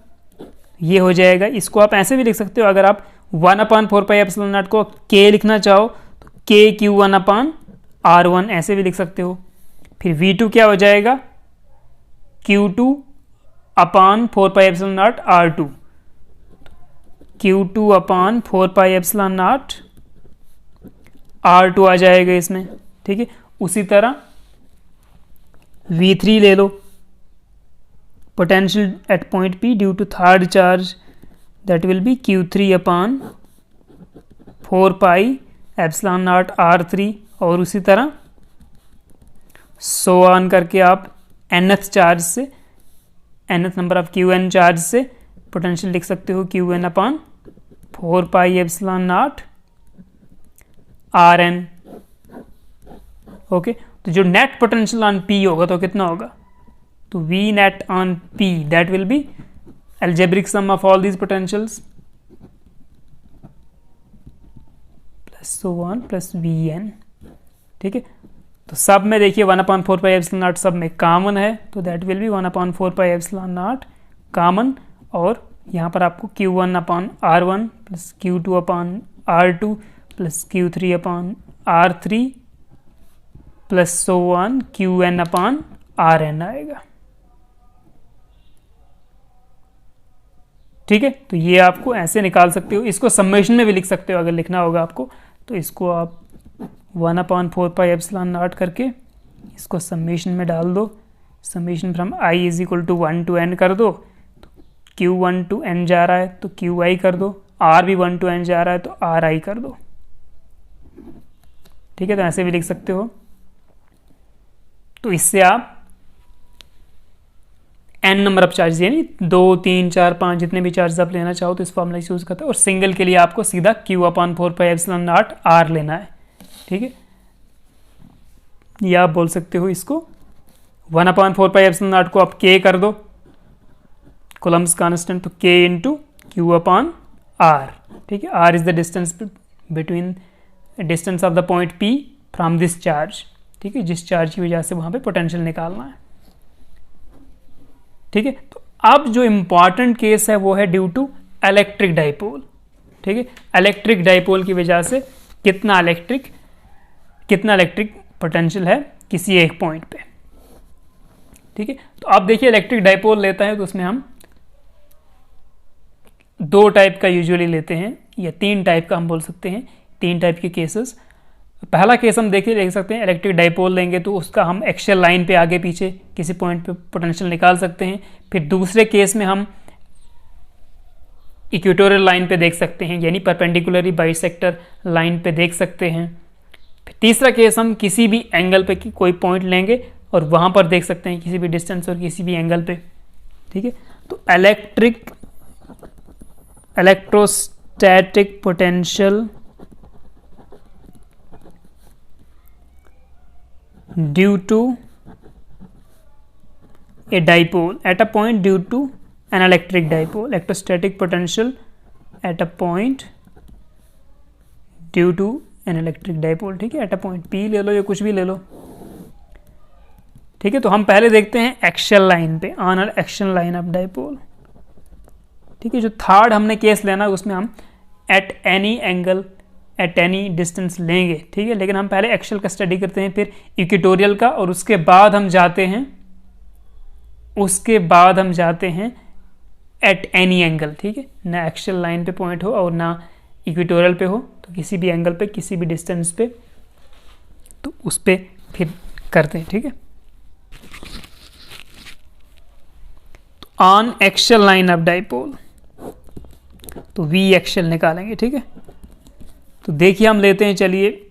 ये हो जाएगा। इसको आप ऐसे भी लिख सकते हो, अगर आप 1 अपॉन 4 पाई एप्सिलॉन नॉट को K लिखना चाहो तो K Q1 अपॉन R1 ऐसे भी लिख सकते हो। फिर V2 क्या हो जाएगा, Q2 upon 4 pi epsilon naught R2, Q2 upon 4 pi epsilon naught R2 आ जाएगा इसमें, ठीक है। उसी तरह V3 ले लो, potential at point P due to third charge, that will be Q3 upon 4 pi epsilon naught R3, और उसी तरह सो ऑन करके आप nth चार्ज से, nth number of Qn charge से पोटेंशियल लिख सकते हो Qn upon 4 pi epsilon not Rn, okay. तो जो नेट पोटेंशियल ऑन P होगा तो कितना होगा, तो V net on P that will be algebraic sum of all these potentials plus so on plus Vn, ठीक है। तो सब में देखिए 1/4 पाई एप्सिलॉन नॉट सब में कॉमन है, तो that will B 1/4 pi epsilon not common, और यहाँ पर आपको Q1 upon R1 plus Q2 upon R2 plus Q3 upon R3 plus so on Qn upon Rn आएगा, ठीक है। तो ये आपको ऐसे निकाल सकते हो, इसको समेशन में भी लिख सकते हो अगर लिखना होगा आपको, तो इसको आप 1/4 पाई एप्सिलॉन नॉट करके इसको समेशन में डाल दो, summation from I is equal to 1 to n कर दो, तो Q1 to n जा रहा है तो Qi कर दो, R भी 1 to n जा रहा है तो Ri कर दो, ठीक है। तो ऐसे भी लिख सकते हो। तो इससे आप n नंबर ऑफ चार्ज, यानी 2, 3, 4, 5 जितने भी चार्ज आप लेना चाहो तो इस फॉर्मूला यूज करते हो, और सिंगल के लिए आपको सीधा Q/4 pi epsilon naught R लेना है, ठीक है। या आप बोल सकते हो इसको 1/4 पाई एप्सिलॉन नॉट को आप K कर दो, कूलम्ब्स कांस्टेंट, तो K इंटू Q/R, ठीक है। R is the distance between distance of the point P from this charge, ठीक है, जिस चार्ज की वजह से वहां पे पोटेंशियल निकालना है, ठीक है। तो अब जो इंपॉर्टेंट केस है वो है ड्यू टू इलेक्ट्रिक डाइपोल, ठीक है। इलेक्ट्रिक डाइपोल की वजह से कितना इलेक्ट्रिक पोटेंशियल है किसी एक पॉइंट पे, ठीक है। तो अब देखिए इलेक्ट्रिक डाइपोल लेता है तो उसमें हम 2 टाइप का यूजुअली लेते हैं, या 3 टाइप का हम बोल सकते हैं, 3 टाइप के केसेस। पहला केस हम देख सकते हैं, इलेक्ट्रिक डाइपोल लेंगे तो उसका हम एक्सियल लाइन पे आगे पीछे किसी पॉइंट पे पोटेंशियल निकाल सकते हैं। फिर दूसरे केस में हम इक्वेटोरियल लाइन पे देख सकते हैं, यानी परपेंडिकुलरली बाइसेक्टर लाइन पे देख सकते हैं। फिर तीसरा केस हम किसी भी एंगल पे कोई पॉइंट लेंगे और वहां पर देख सकते हैं किसी भी डिस्टेंस और किसी भी एंगल पे, ठीक है। तो electrostatic potential due to a dipole at a point due to an electric dipole, electrostatic potential at a point due to an electric dipole, ठीक है। at a point P ले लो या कुछ भी ले लो, ठीक है। तो हम पहले देखते हैं एक्सियल लाइन पे, on an axial line of dipole, ठीक है। जो थर्ड हमने केस लेना उसमें हम eight any angle at any distance लेंगे, ठीक है। लेकिन हम पहले एक्सियल का स्टडी करते हैं, फिर इक्वेटोरियल का, और उसके बाद हम जाते हैं एट एनी एंगल, ठीक है। ना एक्सियल लाइन पे पॉइंट हो और ना इक्वेटोरियल पे हो, तो किसी भी एंगल पे किसी भी डिस्टेंस पे, तो उस पर फिर करते हैं, ठीक है। On axial line of dipole तो वी एक्सियल निकालेंगे, ठीक है। तो देखिए हम लेते हैं, चलिए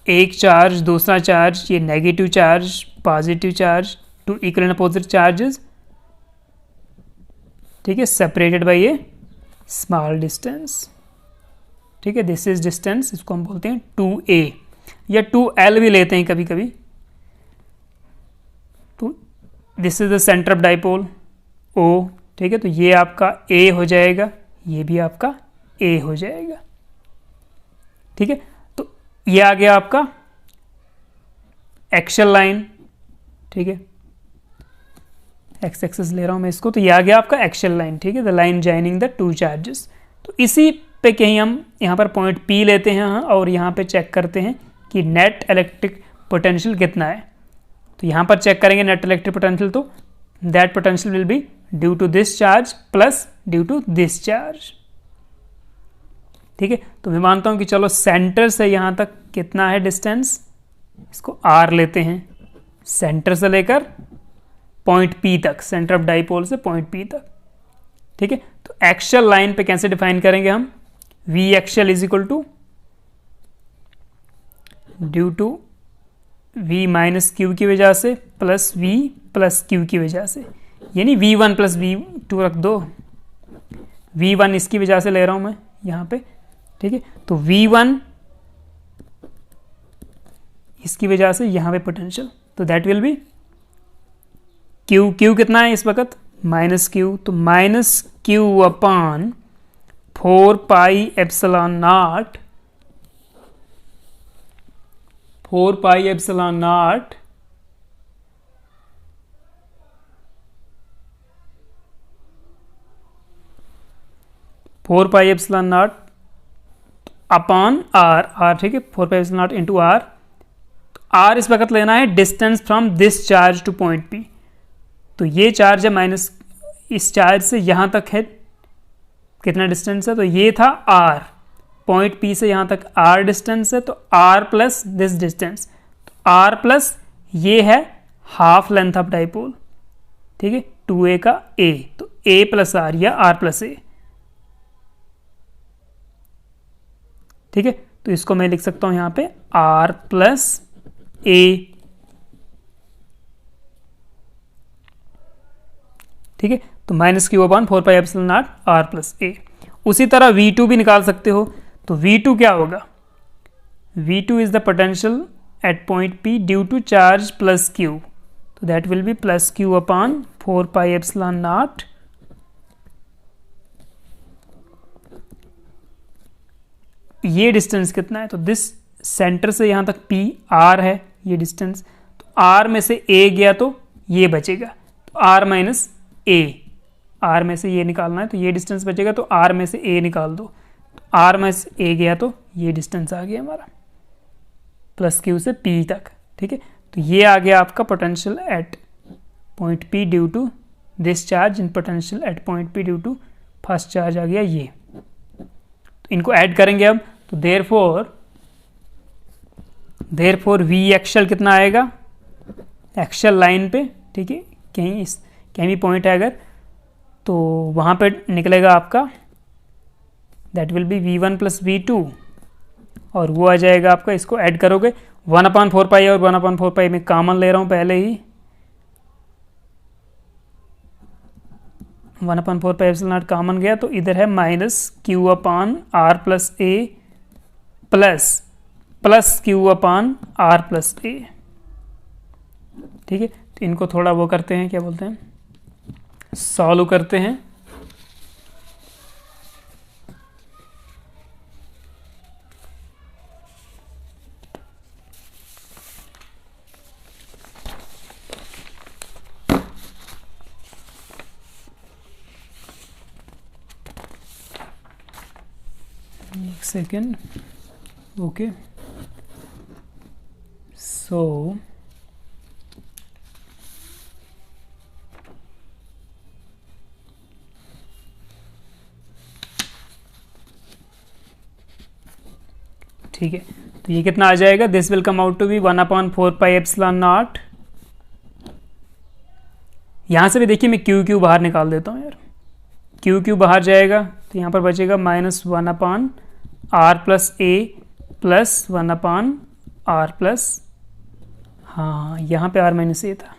एक चार्ज, दूसरा चार्ज, ये negative charge, positive charge, two equal and opposite charges, ठीक है, separated by a small distance, ठीक है। दिस इज डिस्टेंस, इसको हम बोलते हैं 2a या 2l भी लेते हैं कभी कभी। तो this is the centre of dipole O, ठीक है। तो ये आपका A हो जाएगा, ये भी आपका A हो जाएगा, ठीक है। तो ये आ गया आपका एक्सियल लाइन, ठीक है। एक्स एक्सिस ले रहा हूं मैं इसको, तो ये आ गया आपका एक्सियल लाइन, ठीक है, the line joining the two charges. तो इसी पे कहीं हम यहाँ पर पॉइंट P लेते हैं और यहाँ पे चेक करते हैं कि नेट इलेक्ट्रिक पोटेंशियल कितना है। तो यहाँ पर चेक करेंगे नेट इलेक्ट्रिक पोटेंशियल, तो that potential will be due to this charge plus due to this charge, ठीक है। तो मैं मानता हूँ कि चलो सेंटर से यहाँ तक कितना है डिस्टेंस, इसको R लेते हैं, सेंटर से लेकर पॉइंट P तक, सेंटर ऑफ डाइपोल से पॉइंट P तक, ठीक है। तो एक्सियल लाइन पे कैसे डिफाइन करेंगे हम, V axial is equal to due to V minus Q की वजह से प्लस V प्लस क्यू की वजह से, यानी V1 प्लस V2 रख दो, V1 इसकी वजह से ले रहा हूं मैं यहाँ पे, ठीक है। तो V1 इसकी वजह से यहाँ पे पोटेंशियल, तो दैट विल बी क्यू कितना है इस वक्त, माइनस क्यू, तो minus Q upon 4 pi epsilon naught, 4 pi epsilon naught upon R, ठीक है, 4 pi epsilon naught into R. R इस वक्त लेना है distance from this charge to point P. तो ये चार्ज है माइनस, इस चार्ज से यहाँ तक है कितना डिस्टेंस है, तो ये था आर, पॉइंट पी से यहाँ तक आर डिस्टेंस है, तो आर प्लस दिस डिस्टेंस, तो आर प्लस ये है हाफ लेंथ ऑफ डाइपोल, ठीक है, 2a का a, तो a प्लस आर या आर प्लस ए, ठीक है। तो इसको मैं लिख सकता हूं यहाँ पे आर प्लस ए, ठीक है। तो minus Q upon 4 pi epsilon naught R plus a. उसी तरह V2 भी निकाल सकते हो, तो V2 क्या होगा, V2 is the potential at point P due to charge plus Q, तो that will be plus Q upon 4 pi epsilon naught ये डिस्टेंस कितना है, तो दिस सेंटर से यहां तक P R है ये डिस्टेंस, तो R में से A गया तो ये बचेगा, तो R माइनस A, R में से ये निकालना है तो ये डिस्टेंस बचेगा, तो R में से A निकाल दो, तो R में से A गया तो ये डिस्टेंस आ गया हमारा प्लस Q से P तक, ठीक है। तो ये आ गया आपका potential at point P due to this charge in potential at point P due to first charge आ गया ये। तो इनको ऐड करेंगे अब, तो देयरफॉर V एक्सियल कितना आएगा एक्सियल लाइन पे, ठीक है, कहीं भी पॉइंट है अगर तो वहाँ पे निकलेगा आपका that will B V1 plus V2 और वो आ जाएगा आपका, इसको ऐड करोगे 1/4 पाई और 1/4 पाई में कॉमन ले रहा हूँ पहले ही, 1/4 पाई एप्सिलॉन नॉट कॉमन गया तो इधर है minus Q upon R plus A plus Q upon R plus A, ठीक है। तो इनको थोड़ा वो करते हैं, क्या बोलते हैं, सॉल्व करते हैं। एक सेकेंड, ओके, सो ठीक है। तो तो ये कितना आ जाएगा, this will come out to be 1/4 pi epsilon naught. यहाँ से भी देखिए मैं क्यू क्यू बाहर निकाल देता हूँ यार, क्यू क्यू बाहर जाएगा तो यहाँ पर बचेगा -1/r plus a plus 1/r plus, हाँ यहाँ पे r माइनस ए था,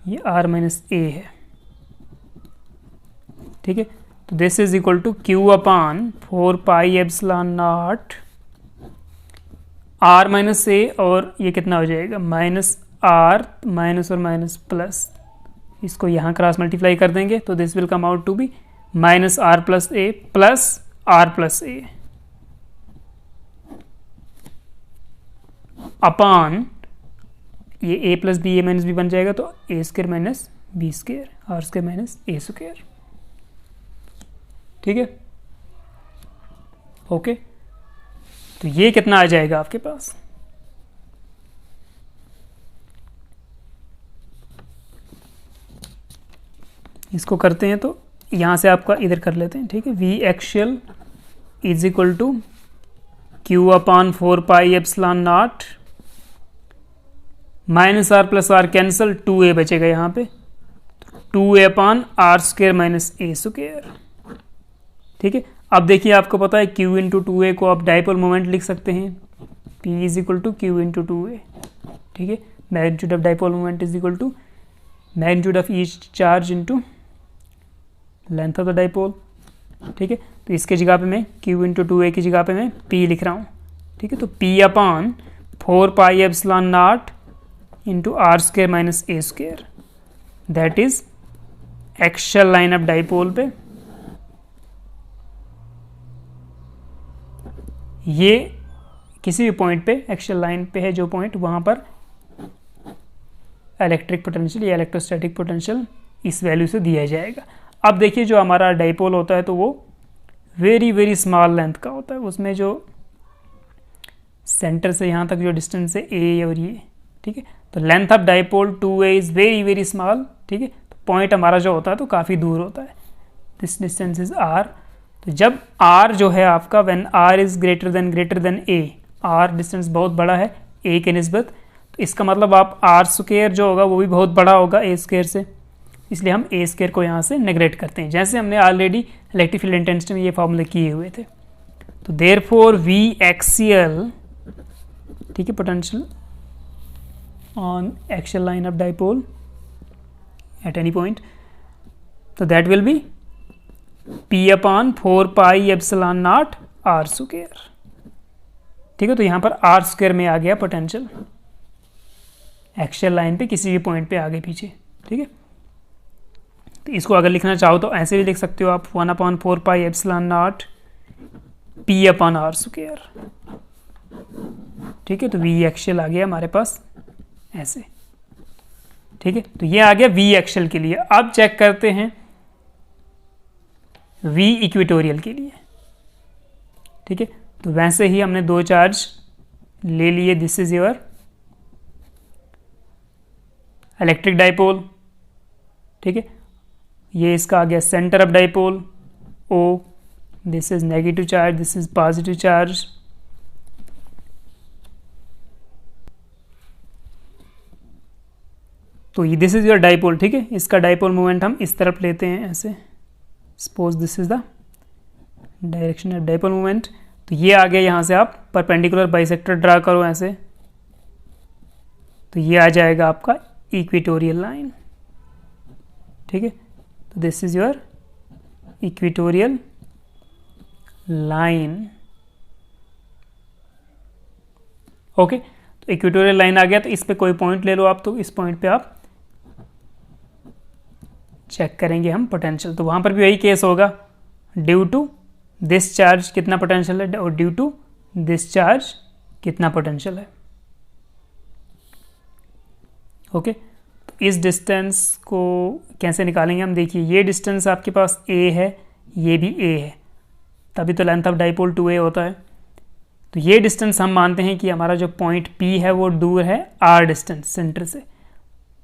ये r माइनस ए है, ठीक है। तो this is equal to Q/4 pi epsilon naught r minus a, और ये कितना हो जाएगा -r माइनस और माइनस प्लस, इसको यहाँ क्रॉस मल्टीप्लाई कर देंगे तो this will come out to be -r plus a plus r plus a upon ये a plus b a minus b बन जाएगा तो a square minus b square r square minus a square, ठीक है। Okay, तो ये कितना आ जाएगा आपके पास, इसको करते हैं तो यहाँ से आपका इधर कर लेते हैं, ठीक है। v axial is equal to Q/4 pi epsilon naught -r plus r cancel, 2a बचेगा यहाँ पे, 2a/r square minus a square, ठीक है। अब देखिए आपको पता है q इंटू 2a को आप डाइपोल मोमेंट लिख सकते हैं, p is equal to q into 2a, ठीक है। Magnitude of dipole moment is equal to magnitude of each charge into length of the dipole, ठीक है। तो इसके जगह पे मैं q इंटू 2a की जगह पे मैं p लिख रहा हूँ, ठीक है। तो p/4 pi epsilon naught into r square minus a square, that is axial line of dipole पे ये किसी भी पॉइंट पे एक्शियल लाइन पे है जो पॉइंट, वहाँ पर इलेक्ट्रिक पोटेंशियल या इलेक्ट्रोस्टैटिक पोटेंशियल इस वैल्यू से दिया जाएगा। अब देखिए जो हमारा डाइपोल होता है तो वो वेरी वेरी स्मॉल लेंथ का होता है, उसमें जो सेंटर से यहाँ तक जो डिस्टेंस है a और ये, ठीक है। तो length of dipole 2a is very very small, ठीक है। तो पॉइंट हमारा जो होता है तो काफ़ी दूर होता है, दिस डिस्टेंस इज r। तो जब r जो है आपका when r is greater than a, r distance बहुत बड़ा है a के निस्बत, तो इसका मतलब आप r स्क्वायर जो होगा वो भी बहुत बड़ा होगा a स्क्वायर से, इसलिए हम a स्क्वायर को यहाँ से नेग्लेक्ट करते हैं, जैसे हमने ऑलरेडी इलेक्ट्रिक फील्ड इंटेंसिटी में ये फॉर्मूले किए हुए थे। तो देयरफॉर v एक्सियल, ठीक है, potential on axial line of dipole at any point, तो that will be p/4 pi epsilon naught r square, ठीक है। तो यहाँ पर r स्क्वायर में आ गया पोटेंशियल एक्शियल लाइन पे किसी भी पॉइंट पे आगे पीछे, ठीक है। तो इसको अगर लिखना चाहो तो ऐसे भी लिख सकते हो आप 1/4 pi epsilon not p/r square, ठीक है। तो v एक्शियल आ गया हमारे पास ऐसे, ठीक है। तो ये आ गया v एक्शियल के लिए। अब चेक करते हैं v इक्वेटोरियल के लिए, ठीक है। तो वैसे ही हमने दो चार्ज ले लिए, this is your electric dipole, ठीक है। ये इसका आ गया centre of dipole O, this is negative charge, this is positive charge, तो ये दिस इज योर डाइपोल, ठीक है। इसका डाइपोल मोमेंट हम इस तरफ लेते हैं ऐसे, suppose this is the direction of dipole moment. तो ये आ गया, यहाँ से आप परपेंडिकुलर बाइसेक्टर ड्रा करो ऐसे, तो ये आ जाएगा आपका इक्वेटोरियल लाइन, ठीक है। तो this is your equatorial line, okay. तो इक्वेटोरियल लाइन आ गया, तो इस पे कोई पॉइंट ले लो आप, तो इस पॉइंट पे आप चेक करेंगे हम पोटेंशियल, तो वहां पर भी वही केस होगा, ड्यू टू दिस चार्ज कितना पोटेंशियल है और ड्यू टू दिस चार्ज कितना पोटेंशियल है, ओके। तो इस डिस्टेंस को कैसे निकालेंगे हम, देखिए ये डिस्टेंस आपके पास a है, ये भी a है, तभी तो लेंथ ऑफ डाइपोल 2a होता है। तो ये डिस्टेंस हम मानते हैं कि हमारा जो पॉइंट P है वो दूर है r डिस्टेंस सेंटर से,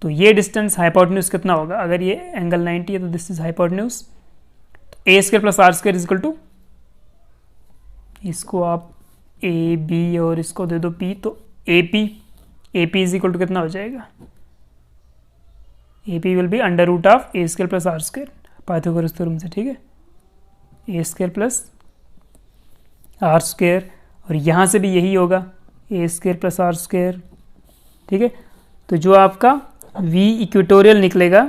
तो ये डिस्टेंस हाइपोटेन्यूज कितना होगा, अगर ये एंगल 90 है तो दिस इज हाइपोटेन्यूज, तो a square plus r square is equal to, इसको आप ए बी और इसको दे दो पी, तो A P is equal to कितना हो जाएगा, A P will be under root of A square plus R square, Pythagoras theorem से, ठीक है, A square plus R square, और यहाँ से भी यही होगा A square plus R square, ठीक है। तो जो आपका वी इक्वेटोरियल निकलेगा,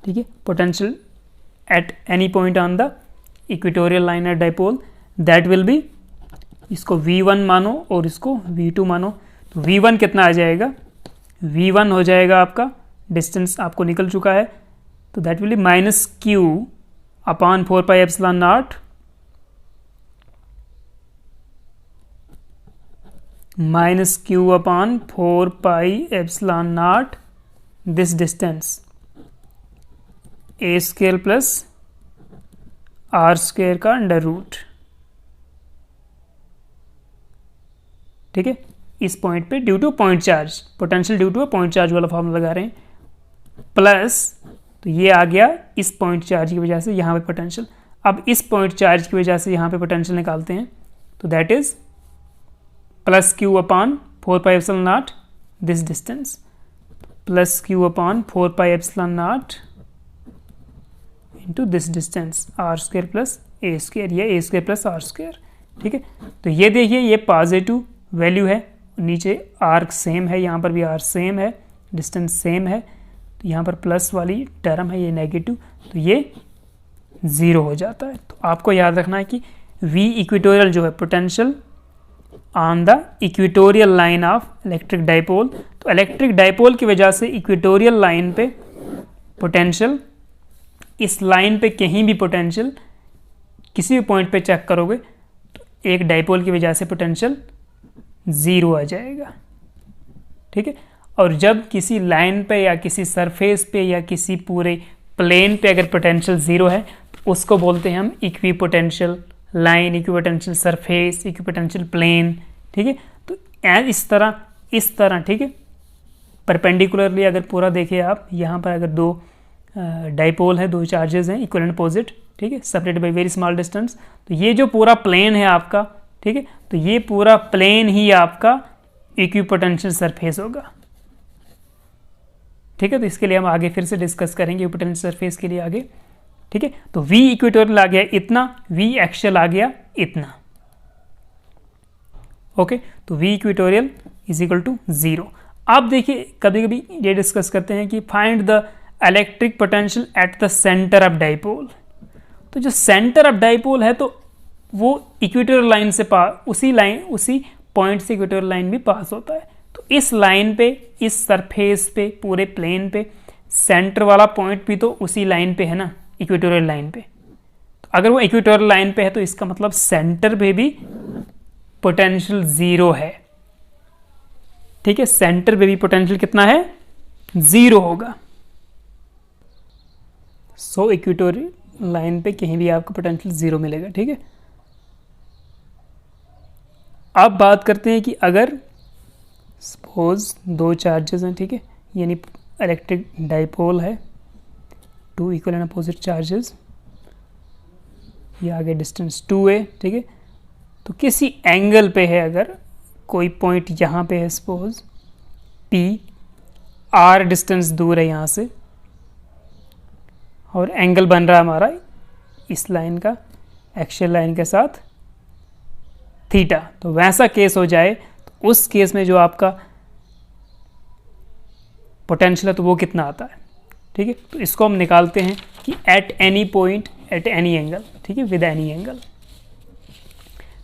ठीक है, potential at any point on the equatorial line at dipole, that will B, इसको V1 मानो और इसको V2 मानो, तो V1 कितना आ जाएगा, V1 हो जाएगा आपका, डिस्टेंस आपको निकल चुका है, तो that will be minus Q upon 4 pi epsilon naught minus Q upon 4 pi epsilon naught this distance A square plus R square का अंडर रूट, ठीक है। इस पॉइंट पे due to point charge, potential due to point charge वाला formula लगा रहे हैं, plus तो ये आ गया इस पॉइंट चार्ज की वजह से यहाँ पे पोटेंशियल, अब इस पॉइंट चार्ज की वजह से यहाँ पे पोटेंशियल निकालते हैं, तो that is plus Q upon 4 pi epsilon naught this distance, plus Q upon 4 pi epsilon naught into this distance R square plus A square, या A square plus R square, ठीक है। तो ये देखिए ये पॉजिटिव वैल्यू है, नीचे are same है, यहाँ पर भी आर सेम है, डिस्टेंस सेम है, तो यहाँ पर प्लस वाली टर्म है ये नेगेटिव, तो ये ज़ीरो हो जाता है। तो आपको याद रखना है कि वी इक्वेटोरियल जो है potential on the equatorial line of electric dipole, तो इलेक्ट्रिक डाइपोल की वजह से इक्वेटोरियल लाइन पे पोटेंशियल, इस लाइन पे कहीं भी पोटेंशियल किसी भी पॉइंट पे चेक करोगे तो एक डाइपोल की वजह से पोटेंशियल ज़ीरो आ जाएगा, ठीक है। और जब किसी लाइन पे या किसी सरफेस पे या किसी पूरे प्लेन पे अगर पोटेंशियल ज़ीरो है तो उसको बोलते हैं हम equipotential line, equipotential surface, equipotential plane, ठीक है। तो इस तरह, ठीक है, परपेंडिकुलरली अगर पूरा देखें आप, यहाँ पर अगर दो डाइपोल है, दो चार्जेस हैं इक्वल एंड अपोजिट, ठीक है, separated bye very small distance, तो ये जो पूरा प्लेन है आपका, ठीक है, तो ये पूरा प्लेन ही आपका इक्विपोटेंशियल सरफेस होगा, ठीक है। तो इसके लिए हम आगे फिर से डिस्कस करेंगे इक्विपोटेंशियल सरफेस के लिए आगे, ठीक है। तो V इक्वेटोरियल आ गया इतना, V एक्सियल आ गया इतना, ओके। तो V equatorial is equal to 0। आप देखिए कभी कभी ये डिस्कस करते हैं कि find the electric potential at the centre of dipole, तो जो सेंटर ऑफ डाइपोल है तो वो इक्वेटोरियल लाइन से उसी पॉइंट से इक्वेटोरियल लाइन भी पास होता है, तो इस लाइन पे, इस सरफेस पे, पूरे प्लेन पे सेंटर वाला पॉइंट भी तो उसी लाइन पे है ना, इक्वेटोरियल लाइन पे। तो अगर वो इक्वेटोरियल लाइन पे है तो इसका मतलब सेंटर पे भी पोटेंशियल ज़ीरो है, ठीक है, सेंटर पे भी पोटेंशियल कितना है, ज़ीरो होगा। सो इक्वेटोरियल लाइन पे कहीं भी आपको पोटेंशियल ज़ीरो मिलेगा, ठीक है। अब बात करते हैं कि अगर सपोज दो चार्जेस हैं, ठीक है, यानी इलेक्ट्रिक डाइपोल है, two equal and opposite charges, ये आगे डिस्टेंस 2a, ठीक है। तो किसी एंगल पे है, अगर कोई पॉइंट यहाँ पे है सपोज P, R डिस्टेंस दूर है यहाँ से, और एंगल बन रहा है हमारा इस लाइन का एक्सियल लाइन के साथ थीटा, तो वैसा केस हो जाए तो उस केस में जो आपका पोटेंशियल है तो वो कितना आता है, ठीक है। तो इसको हम निकालते हैं कि eight any point eight any angle, ठीक है, विद एनी एंगल।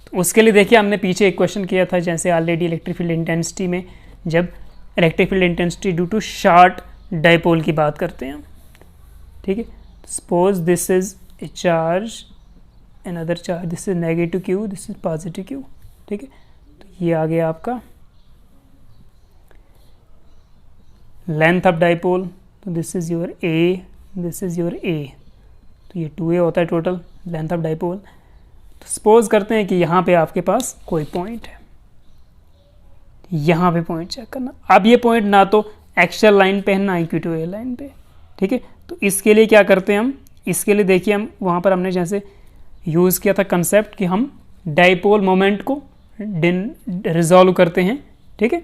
तो उसके लिए देखिए हमने पीछे एक क्वेश्चन किया था, जैसे ऑलरेडी इलेक्ट्रिक फील्ड इंटेंसिटी में जब electric field intensity due to short dipole की बात करते हैं हम, ठीक है। Suppose this is a charge, another charge, this is negative q, this is positive q, ठीक है। तो ये आ गया आपका लेंथ ऑफ डाइपोल, तो this is your a, this is your a, तो ये 2a होता है टोटल लेंथ ऑफ डाइपोल। तो सपोज करते हैं कि यहाँ पे आपके पास कोई पॉइंट है, यहाँ पे पॉइंट चेक करना। अब ये पॉइंट ना तो एक्सियल लाइन पे है ना इक्वेटोरियल लाइन पे, ठीक है। तो इसके लिए क्या करते हैं हम, इसके लिए देखिए हम वहाँ पर हमने जैसे यूज़ किया था कंसेप्ट कि हम डाइपोल मोमेंट को रिजॉल्व करते हैं, ठीक है।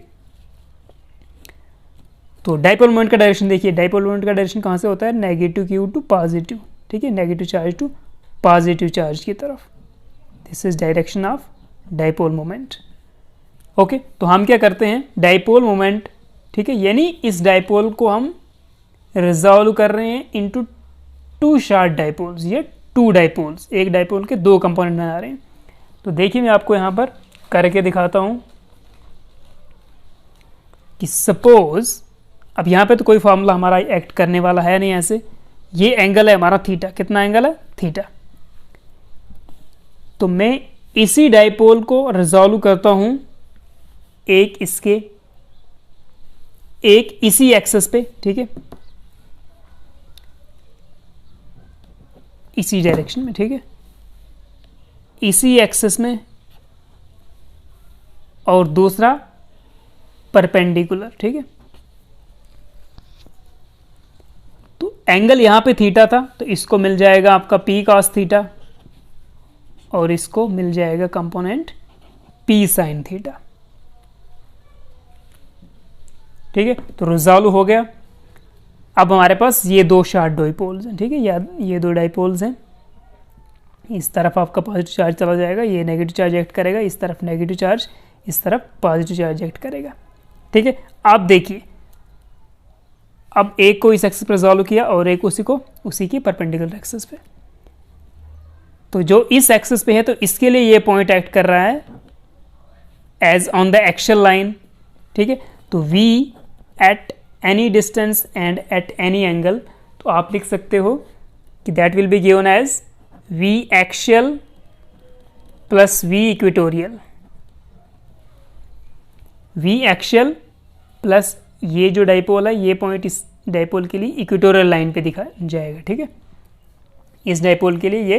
तो डाइपोल मोमेंट का डायरेक्शन देखिए, डाइपोल मोमेंट का डायरेक्शन कहाँ से होता है, नेगेटिव क्यू टू पॉजिटिव, ठीक है, negative charge to positive charge की तरफ। This is direction of dipole moment. Okay, तो हम क्या करते हैं, डाइपोल मोमेंट, ठीक है, यानी इस डाइपोल को हम रिजॉल्व कर रहे हैं इनटू टू शार्ट डाइपोल्स, ये टू डाइपोल्स, एक डाइपोल के दो कंपोनेंट बना रहे हैं। तो देखिए मैं आपको यहाँ पर करके दिखाता हूँ कि सपोज, अब यहाँ पे तो कोई फॉर्मूला हमारा एक्ट करने वाला है नहीं ऐसे, ये एंगल है हमारा थीटा, कितना एंगल है, थीटा। तो मैं इसी डाइपोल को रिजॉल्व करता हूँ एक इसी एक्सेस पे, ठीक है, इसी डायरेक्शन में, ठीक है, इसी एक्सेस में, और दूसरा परपेंडिकुलर, ठीक है। तो एंगल यहां पे थीटा था, तो इसको मिल जाएगा आपका पी कॉस थीटा, और इसको मिल जाएगा कंपोनेंट पी साइन थीटा, ठीक है। तो रिजॉल्व हो गया। अब हमारे पास ये दो शार्ट डाइपोल्स हैं, ठीक है, या ये दो डाइपोल्स हैं। इस तरफ आपका पॉजिटिव चार्ज चला जाएगा, ये नेगेटिव चार्ज एक्ट करेगा, इस तरफ नेगेटिव चार्ज, इस तरफ पॉजिटिव चार्ज एक्ट करेगा, ठीक है। अब देखिए, अब एक को इस एक्सिस पर रिजॉल्व किया और एक उसी की परपेंडिकुलर एक्सिस पे। तो जो इस एक्सिस पे है, तो इसके लिए ये पॉइंट एक्ट कर रहा है as on the axial line, ठीक है। तो V at any distance and at any angle, तो आप लिख सकते हो कि that will be given as V axial plus V equatorial, V axial plus ये जो डाइपोल है, ये पॉइंट इस डाइपोल के लिए इक्वेटोरियल लाइन पे दिखा जाएगा, ठीक है। इस डाइपोल के लिए ये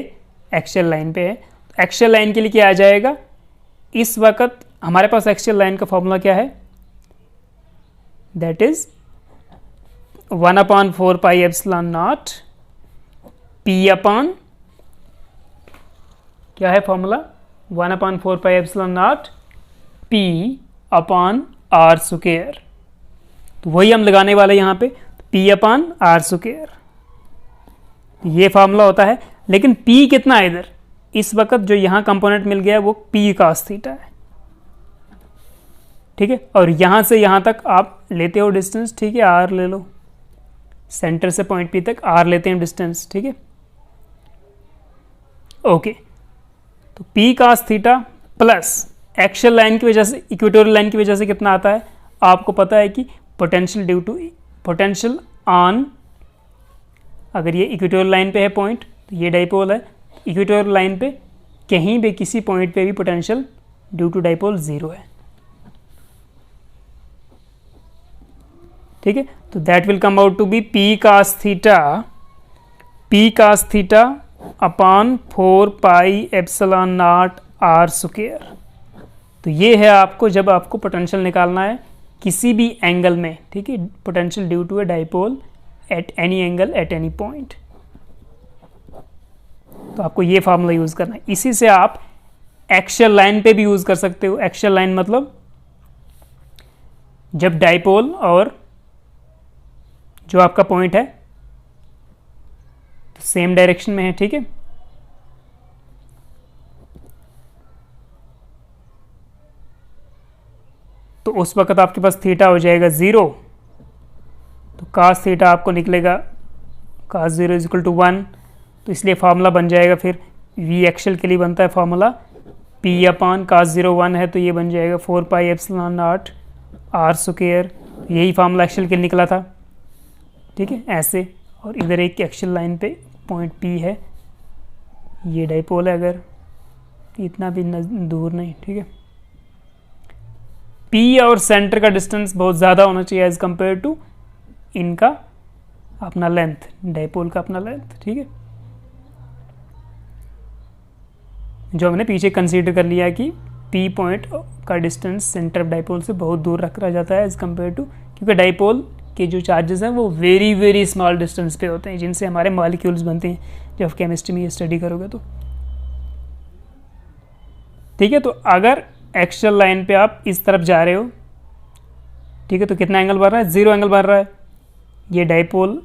एक्सियल लाइन पे है। एक्सियल लाइन के लिए क्या आ जाएगा, इस वक्त हमारे पास एक्सियल लाइन का फॉर्मूला क्या है, that is 1/4 pi epsilon naught P upon, क्या है formula, 1/4 pi epsilon naught P upon R square. तो वही हम लगाने वाले यहाँ पे, पी अपॉन आर स्क्वायर, ये फॉर्मूला होता है। लेकिन पी कितना है इधर, इस वक्त जो यहाँ कंपोनेंट मिल गया है वो पी कॉस थीटा है, ठीक है। और यहाँ से यहाँ तक आप लेते हो डिस्टेंस, ठीक है, आर ले लो, सेंटर से पॉइंट पी तक आर लेते हैं डिस्टेंस, ठीक है, ओके। तो P cos theta plus axial line की वजह से, इक्वेटोरियल लाइन की वजह से कितना आता है, आपको पता है कि potential due to potential on, अगर ये इक्वेटोरियल लाइन पे है पॉइंट, तो ये डाइपोल है, इक्वेटोरियल लाइन पे कहीं भी किसी पॉइंट पे भी पोटेंशियल ड्यू टू डाइपोल 0 है, ठीक है। तो that will come out to be P cos theta upon 4 pi epsilon naught R square. तो ये है आपको, जब आपको पोटेंशियल निकालना है किसी भी एंगल में, ठीक है, potential due to a dipole at any angle at any point, तो आपको ये फार्मूला यूज करना है। इसी से आप एक्सियल लाइन पे भी यूज कर सकते हो। एक्सियल लाइन मतलब जब डाइपोल और जो आपका पॉइंट है तो सेम डायरेक्शन में है, ठीक है। तो उस वक्त आपके पास थीटा हो जाएगा 0, तो कास थीटा आपको निकलेगा कास 0 इज इक्वल टू 1। तो इसलिए फार्मूला बन जाएगा, फिर वी एक्सियल के लिए बनता है फार्मूला पी अपॉन कास 0 1 है, तो ये बन जाएगा 4 pi epsilon naught R square. यही फार्मूला एक्सियल के लिए निकला था, ठीक है, ऐसे। और इधर एक एक्सियल लाइन पे पॉइंट पी है, ये डाइपोल है, अगर इतना भी दूर नहीं, ठीक है। पी और सेंटर का डिस्टेंस बहुत ज़्यादा होना चाहिए एज कंपेयर टू इनका अपना लेंथ, डाइपोल का अपना लेंथ, ठीक है। जो हमने पीछे कंसीडर कर लिया कि पी पॉइंट का डिस्टेंस सेंटर ऑफ डाइपोल से बहुत दूर रखा जाता है एज कंपेयर टू, क्योंकि डाइपोल के जो चार्जेस हैं वो वेरी वेरी स्मॉल डिस्टेंस पे होते हैं, जिनसे हमारे मॉलिक्यूल्स बनते हैं। जब केमिस्ट्री में ये स्टडी करोगे तो ठीक है। तो अगर एक्सियल लाइन पे आप इस तरफ जा रहे हो, ठीक है, तो कितना एंगल बन रहा है, 0 एंगल बन रहा है। ये डाइपोल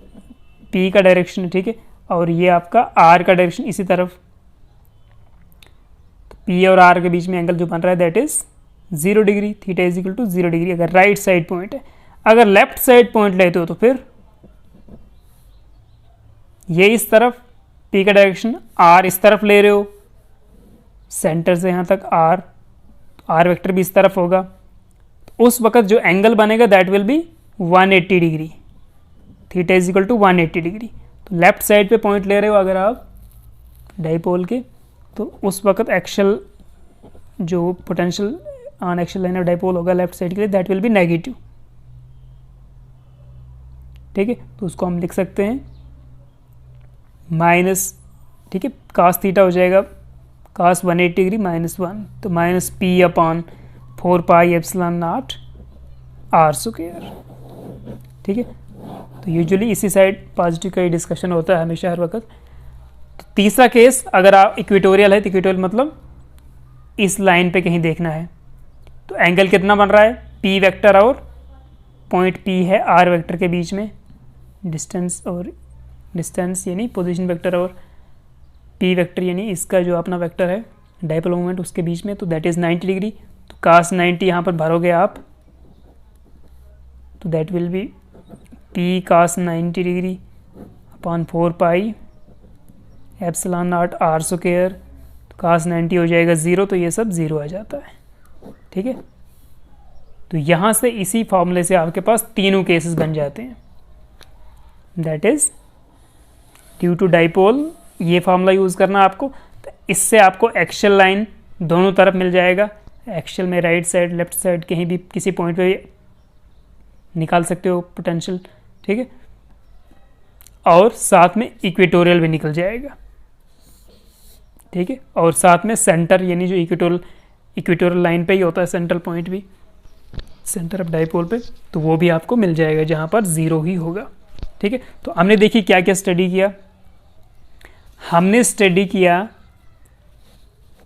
P का डायरेक्शन है, ठीक है, और ये आपका R का डायरेक्शन इसी तरफ। तो P और R के बीच में एंगल जो बन रहा है that is 0 degree, theta is equal to 0 degree अगर राइट साइड पॉइंट है। अगर लेफ्ट साइड पॉइंट लेते हो तो फिर ये इस तरफ P का डायरेक्शन, R इस तरफ ले रहे हो, सेंटर से यहाँ तक R वेक्टर भी इस तरफ होगा, तो उस वक्त जो एंगल बनेगा that will be 180 degree, theta is equal to 180 degree. तो लेफ्ट साइड पे पॉइंट ले रहे हो अगर आप डाइपोल के, तो उस वक्त एक्सियल जो potential on axial line of dipole होगा लेफ्ट साइड के लिए दैट विल बी नेगेटिव, ठीक है। तो उसको हम लिख सकते हैं माइनस, ठीक है, कास थीटा हो जाएगा कास 180 डिग्री -1, तो minus P upon 4 pi epsilon naught R square, ठीक है। तो यूजुअली इसी साइड पॉजिटिव का ही डिस्कशन होता है हमेशा हर वक्त। तो तीसरा केस, अगर आप इक्वेटोरियल है तो इक्वेटोरियल मतलब इस लाइन पे कहीं देखना है, तो एंगल कितना बन रहा है, P वेक्टर और पॉइंट P है R वेक्टर के बीच में, डिस्टेंस यानी पोजीशन वेक्टर और P वेक्टर यानी इसका जो अपना वेक्टर है डाइपोल मोमेंट उसके बीच में, तो दैट इज़ 90 डिग्री। तो कास 90 यहाँ पर भरोगे आप, तो that will be P cos 90 degree upon 4 pi epsilon naught R square, तो कास 90 हो जाएगा 0, तो ये सब 0 आ जाता है, ठीक है। तो यहाँ से इसी फॉर्मूले से आपके पास तीनों केसेस बन जाते हैं, that is due to dipole, ये फार्मूला यूज़ करना आपको। तो इससे आपको एक्सियल लाइन दोनों तरफ मिल जाएगा, एक्सियल में राइट साइड लेफ्ट साइड कहीं भी किसी पॉइंट पे निकाल सकते हो पोटेंशियल, ठीक है, और साथ में इक्वेटोरियल भी निकल जाएगा, ठीक है, और साथ में सेंटर यानी जो इक्वेटोरियल लाइन पे ही होता है सेंट्रल पॉइंट भी, सेंटर ऑफ डाइपोल पे, तो वो भी आपको मिल जाएगा जहाँ पर 0 ही होगा, ठीक है। तो हमने देखी क्या क्या स्टडी किया, हमने स्टडी किया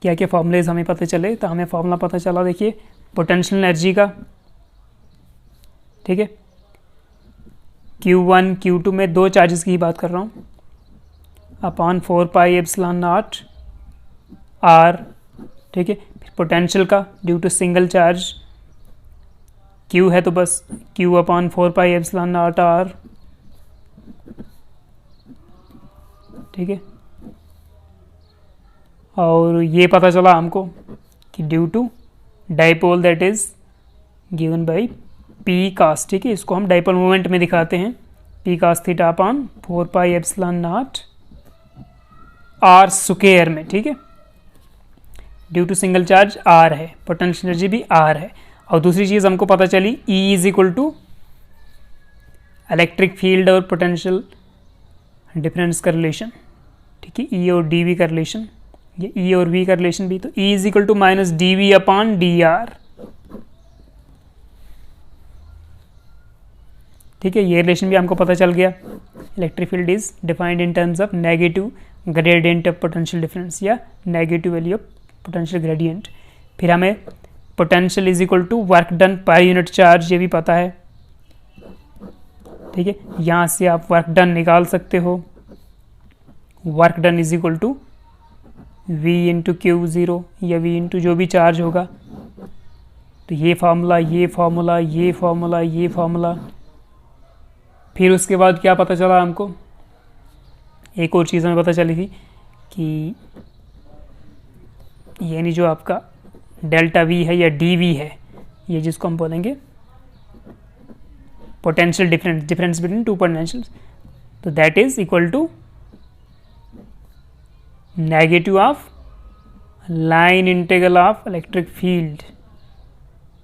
क्या क्या फॉर्मूलेज हमें पता चले। तो हमें फॉर्मूला पता चला, देखिए पोटेंशियल एनर्जी का, ठीक है, Q1 Q2 में दो चार्जेस की ही बात कर रहा हूँ, upon 4 pi epsilon naught R, ठीक है। फिर पोटेंशियल का due to single charge Q है तो बस Q upon 4 pi epsilon naught R, ठीक है। और ये पता चला हमको कि due to dipole that is given by P cos, ठीक है, इसको हम डाइपोल मोमेंट में दिखाते हैं, P cos theta upon 4 pi epsilon naught R square में, ठीक है। Due to single charge R है, पोटेंशियल एनर्जी भी R है। और दूसरी चीज़ हमको पता चली E is equal to electric field और पोटेंशियल डिफरेंस का रिलेशन, ठीक है, E और dV का रिलेशन, ये E और V का रिलेशन भी, तो E is equal to minus dV upon dr, ठीक है, ये रिलेशन भी हमको पता चल गया। Electric field is defined in terms of negative gradient of potential difference या negative value of potential gradient. फिर हमें potential is equal to work done per unit charge, ये भी पता है, ठीक है। यहाँ से आप वर्क डन निकाल सकते हो, work done is equal to V into Q0 या V इंटू जो भी चार्ज होगा। तो ये फार्मूला, ये फार्मूला, ये फार्मूला, ये फार्मूला। फिर उसके बाद क्या पता चला हमको, एक और चीज़ हमें पता चली थी कि यानी जो आपका डेल्टा V है या dV है, ये जिसको हम बोलेंगे potential difference between two potentials, तो that is equal to negative of line integral of electric field,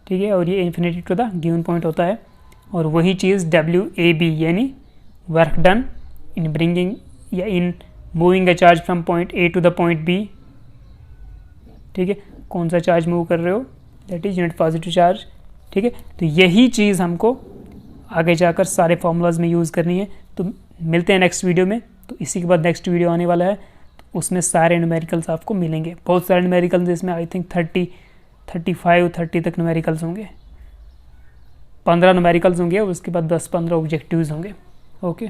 ठीक है, और ये infinity to the given point होता है। और वही चीज़ WAB यानी वर्क डन इन ब्रिंगिंग या in moving a charge from point A to the point B, ठीक है, कौन सा चार्ज मूव कर रहे हो, that is unit positive charge, ठीक है। तो यही चीज़ हमको आगे जाकर सारे फॉर्मूलाज में यूज़ करनी है। तो मिलते हैं नेक्स्ट वीडियो में, तो इसी के बाद नेक्स्ट वीडियो आने वाला है, तो उसमें सारे न्यूमेरिकल्स आपको मिलेंगे। बहुत सारे न्यूमेरिकल्स इसमें आई थिंक 30 तक न्यूमेरिकल्स होंगे, 15 न्यूमेरिकल्स होंगे, उसके बाद 10-15 ऑब्जेक्टिव्स होंगे। ओके।